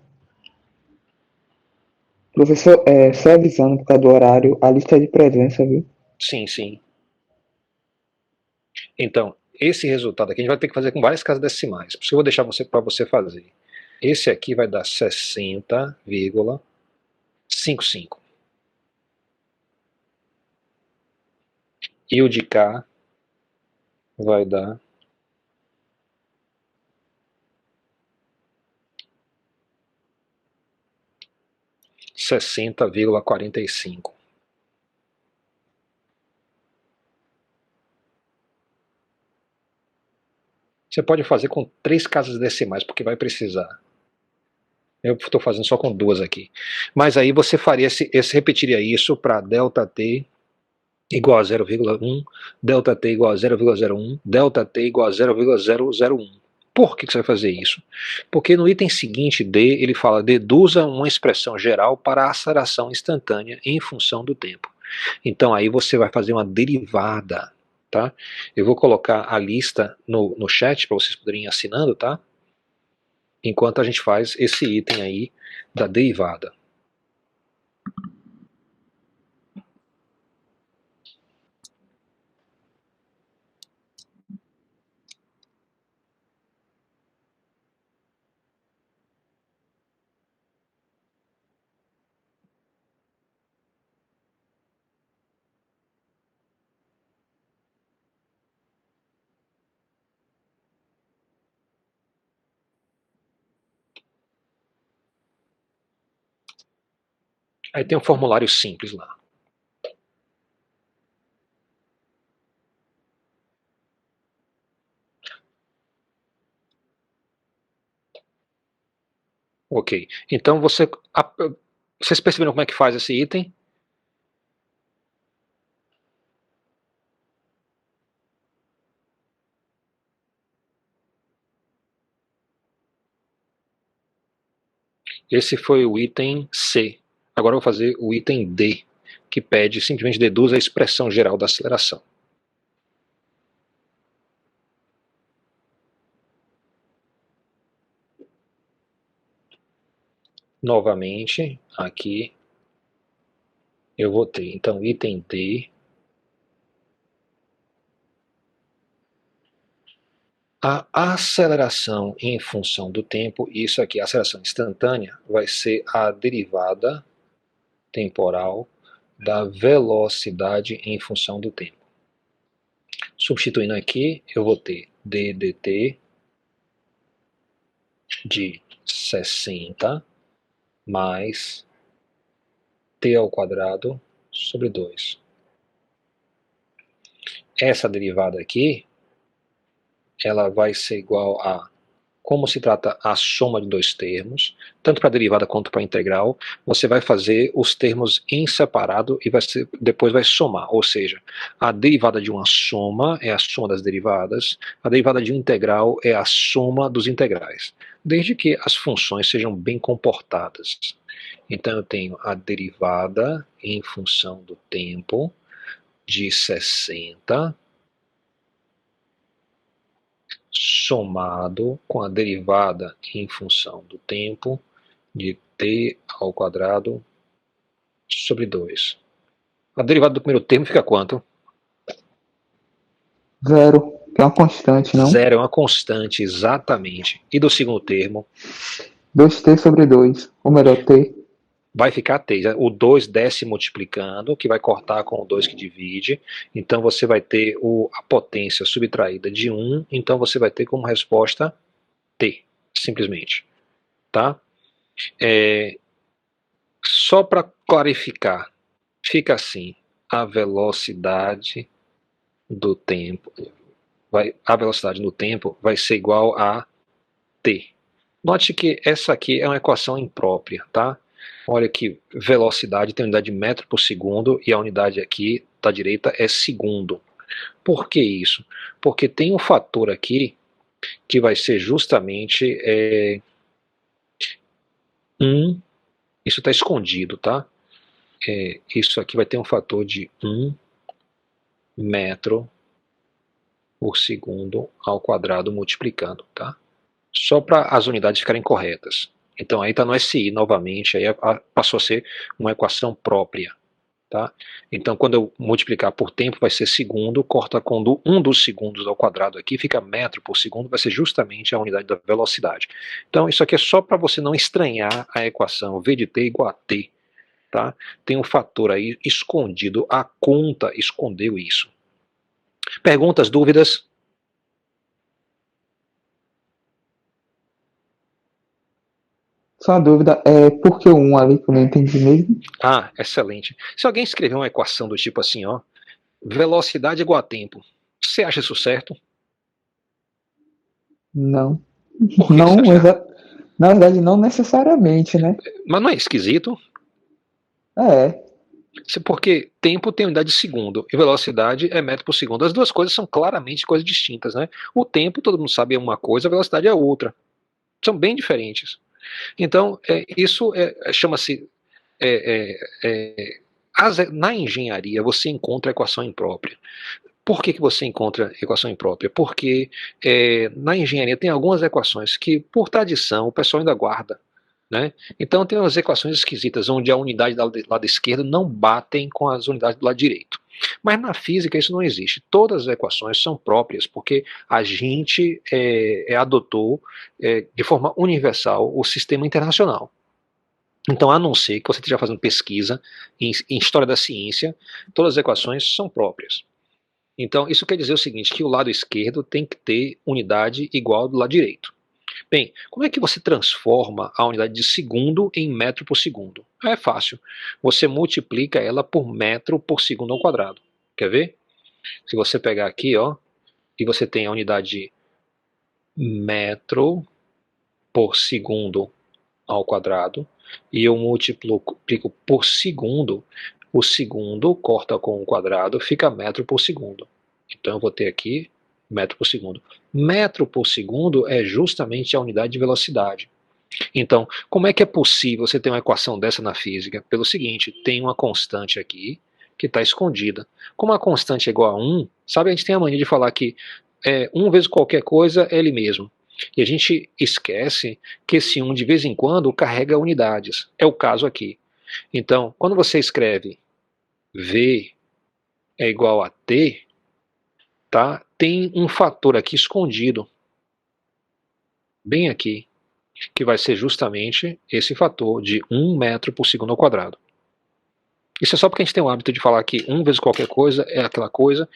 Professor, só avisando por causa do horário, a lista de presença, viu? Sim, sim. Então, esse resultado aqui a gente vai ter que fazer com várias casas decimais. Por isso eu vou deixar para você fazer. Esse aqui vai dar 60,55. E o de cá vai dar 60,45. Você pode fazer com 3 casas decimais, porque vai precisar. Eu estou fazendo só com 2 aqui. Mas aí você faria repetiria isso para ΔT igual a 0,1, ΔT igual a 0,01, ΔT igual a 0,001. Por que você vai fazer isso? Porque no item seguinte D, ele fala, deduza uma expressão geral para a aceleração instantânea em função do tempo. Então aí você vai fazer uma derivada, tá? Eu vou colocar a lista no chat para vocês poderem ir assinando, tá? Enquanto a gente faz esse item aí da derivada. Aí tem um formulário simples lá. Ok. Então vocês perceberam como é que faz esse item? Esse foi o item C. Agora eu vou fazer o item D, que pede simplesmente deduz a expressão geral da aceleração. Novamente, aqui eu vou ter, então, item D. A aceleração em função do tempo, isso aqui, a aceleração instantânea, vai ser a derivada temporal da velocidade em função do tempo. Substituindo aqui, eu vou ter d dt de 60 mais t ao quadrado sobre 2. Essa derivada aqui, ela vai ser igual a, como se trata a soma de dois termos, tanto para a derivada quanto para a integral, você vai fazer os termos em separado e depois vai somar, ou seja, a derivada de uma soma é a soma das derivadas, a derivada de uma integral é a soma dos integrais, desde que as funções sejam bem comportadas. Então eu tenho a derivada em função do tempo de 60 somado com a derivada em função do tempo de t ao quadrado sobre 2. A derivada do primeiro termo fica quanto? 0, que é uma constante, não? 0 é uma constante, exatamente. E do segundo termo? 2t sobre 2, ou melhor, t. Vai ficar t. O 2 desce multiplicando, que vai cortar com o 2 que divide. Então você vai ter a potência subtraída de 1. Então você vai ter como resposta t, simplesmente. Tá? Só para clarificar, fica assim: a velocidade do tempo vai ser igual a t. Note que essa aqui é uma equação imprópria, tá? Olha que velocidade tem unidade de metro por segundo e a unidade aqui da direita é segundo. Por que isso? Porque tem um fator aqui que vai ser justamente 1. Isso está escondido, tá? Isso aqui vai ter um fator de 1 metro por segundo ao quadrado multiplicando, tá? Só para as unidades ficarem corretas. Então aí está no SI novamente, aí passou a ser uma equação própria, tá? Então quando eu multiplicar por tempo vai ser segundo, corta com 1 dos segundos ao quadrado aqui, fica metro por segundo, vai ser justamente a unidade da velocidade. Então isso aqui é só para você não estranhar a equação V de t igual a t, tá? Tem um fator aí escondido, a conta escondeu isso. Perguntas, dúvidas? Só uma dúvida, por que o 1 ali que eu não entendi mesmo? Ah, excelente. Se alguém escrever uma equação do tipo assim, ó, velocidade igual a tempo, você acha isso certo? Não. Por que Não, você acha? na verdade, não necessariamente, né? Mas não é esquisito? Porque tempo tem unidade de segundo e velocidade é metro por segundo. As duas coisas são claramente coisas distintas, né? O tempo, todo mundo sabe, é uma coisa, a velocidade é outra. São bem diferentes. Então, isso chama-se... na engenharia, você encontra equação imprópria. Por que você encontra equação imprópria? Porque na engenharia tem algumas equações que, por tradição, o pessoal ainda guarda. Né? Então tem umas equações esquisitas, onde a unidade do lado esquerdo não batem com as unidades do lado direito. Mas na física isso não existe. Todas as equações são próprias, porque a gente adotou de forma universal o sistema internacional. Então, a não ser que você esteja fazendo pesquisa em história da ciência, todas as equações são próprias. Então, isso quer dizer o seguinte, que o lado esquerdo tem que ter unidade igual do lado direito. Bem, como é que você transforma a unidade de segundo em metro por segundo? É fácil. Você multiplica ela por metro por segundo ao quadrado. Quer ver? Se você pegar aqui, ó, e você tem a unidade de metro por segundo ao quadrado, e eu multiplico por segundo, o segundo corta com o quadrado, fica metro por segundo. Então eu vou ter aqui metro por segundo. Metro por segundo é justamente a unidade de velocidade. Então, como é que é possível você ter uma equação dessa na física? Pelo seguinte, tem uma constante aqui que está escondida. Como a constante é igual a 1, sabe, a gente tem a mania de falar que 1 vezes qualquer coisa é ele mesmo. E a gente esquece que esse 1 de vez em quando carrega unidades. É o caso aqui. Então, quando você escreve V é igual a T, tá? Tem um fator aqui escondido, bem aqui, que vai ser justamente esse fator de 1 metro por segundo ao quadrado. Isso é só porque a gente tem o hábito de falar que 1 vezes qualquer coisa é aquela coisa,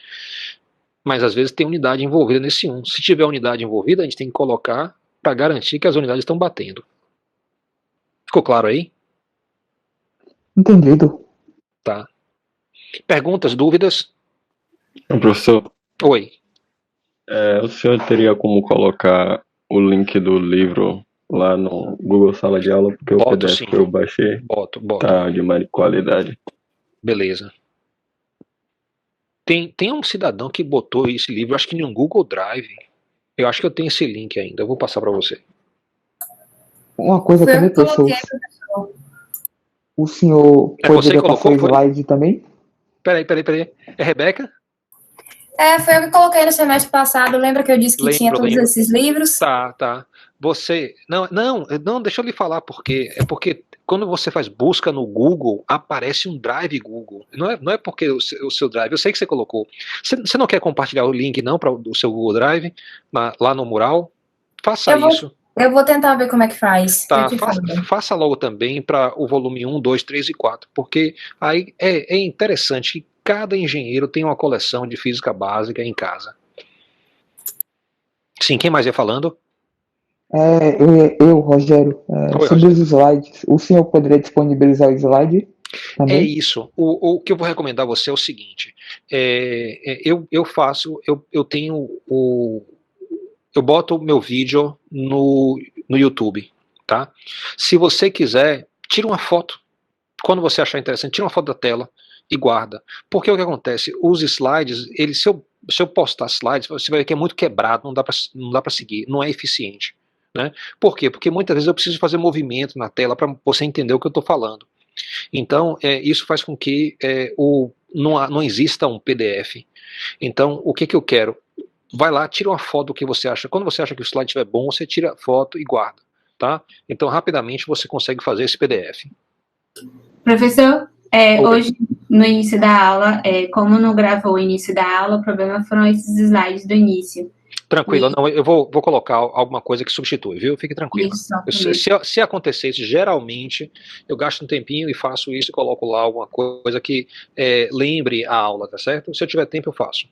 mas às vezes tem unidade envolvida nesse 1. Se tiver unidade envolvida, a gente tem que colocar para garantir que as unidades estão batendo. Ficou claro aí? Entendido. Tá. Perguntas, dúvidas? Professor, Oi. o senhor teria como colocar o link do livro lá no Google Sala de Aula? Porque o Boto, PDF sim. que eu baixei Boto. tá de má qualidade. Beleza. Tem um cidadão que botou esse livro, acho que em um Google Drive. Eu acho que eu tenho esse link ainda, eu vou passar para você. Uma coisa Foi eu também, que coloquei, professor. professor. O senhor É você que poderia colocou, passar foi? slide também? Peraí. É Rebeca? Foi eu que coloquei no semestre passado. Lembra que eu disse que tinha Lembro. todos esses livros? Tá. Você. Não, deixa eu lhe falar porque. É porque quando você faz busca no Google, aparece um Drive Google. Não é porque o seu Drive, eu sei que você colocou. Você não quer compartilhar o link não para o seu Google Drive lá no mural? Faça isso. Eu vou tentar ver como é que faz. Tá, Eu te falo. faça logo também para o volume 1, 2, 3 e 4, porque aí é interessante que cada engenheiro tem uma coleção de física básica em casa. Sim, quem mais ia falando? Rogério, Oi, sobre Rogério. os slides. O senhor poderia disponibilizar o slide também? É isso. O que eu vou recomendar a você é o seguinte: eu boto o meu vídeo no YouTube, tá? Se você quiser, tira uma foto. Quando você achar interessante, tira uma foto da tela e guarda. Porque o que acontece? Os slides, se eu postar slides, você vai ver que é muito quebrado, não dá para seguir, não é eficiente. Né? Por quê? Porque muitas vezes eu preciso fazer movimento na tela para você entender o que eu estou falando. Então, isso faz com que não exista um PDF. Então, o que eu quero? Vai lá, tira uma foto do que você acha. Quando você acha que o slide estiver bom, você tira a foto e guarda. Tá? Então, rapidamente você consegue fazer esse PDF. Professor, hoje, no início da aula, como não gravou o início da aula, o problema foram esses slides do início. Tranquilo, não, eu vou colocar alguma coisa que substitui, viu? Fique tranquilo. Isso, se acontecer isso, geralmente eu gasto um tempinho e faço isso e coloco lá alguma coisa que lembre a aula, tá certo? Se eu tiver tempo, eu faço.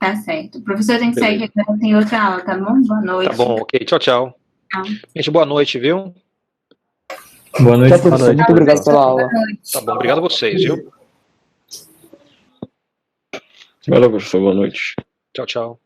Tá certo. Professor, tem que sair, que agora tem outra aula, tá bom? Boa noite. Tá bom, ok. Tchau. Tchau. Gente, boa noite, viu? Boa noite, Tchau, professor. Muito obrigado pela aula. Tá bom, obrigado a vocês, viu? Valeu, professor. Boa noite. Tchau.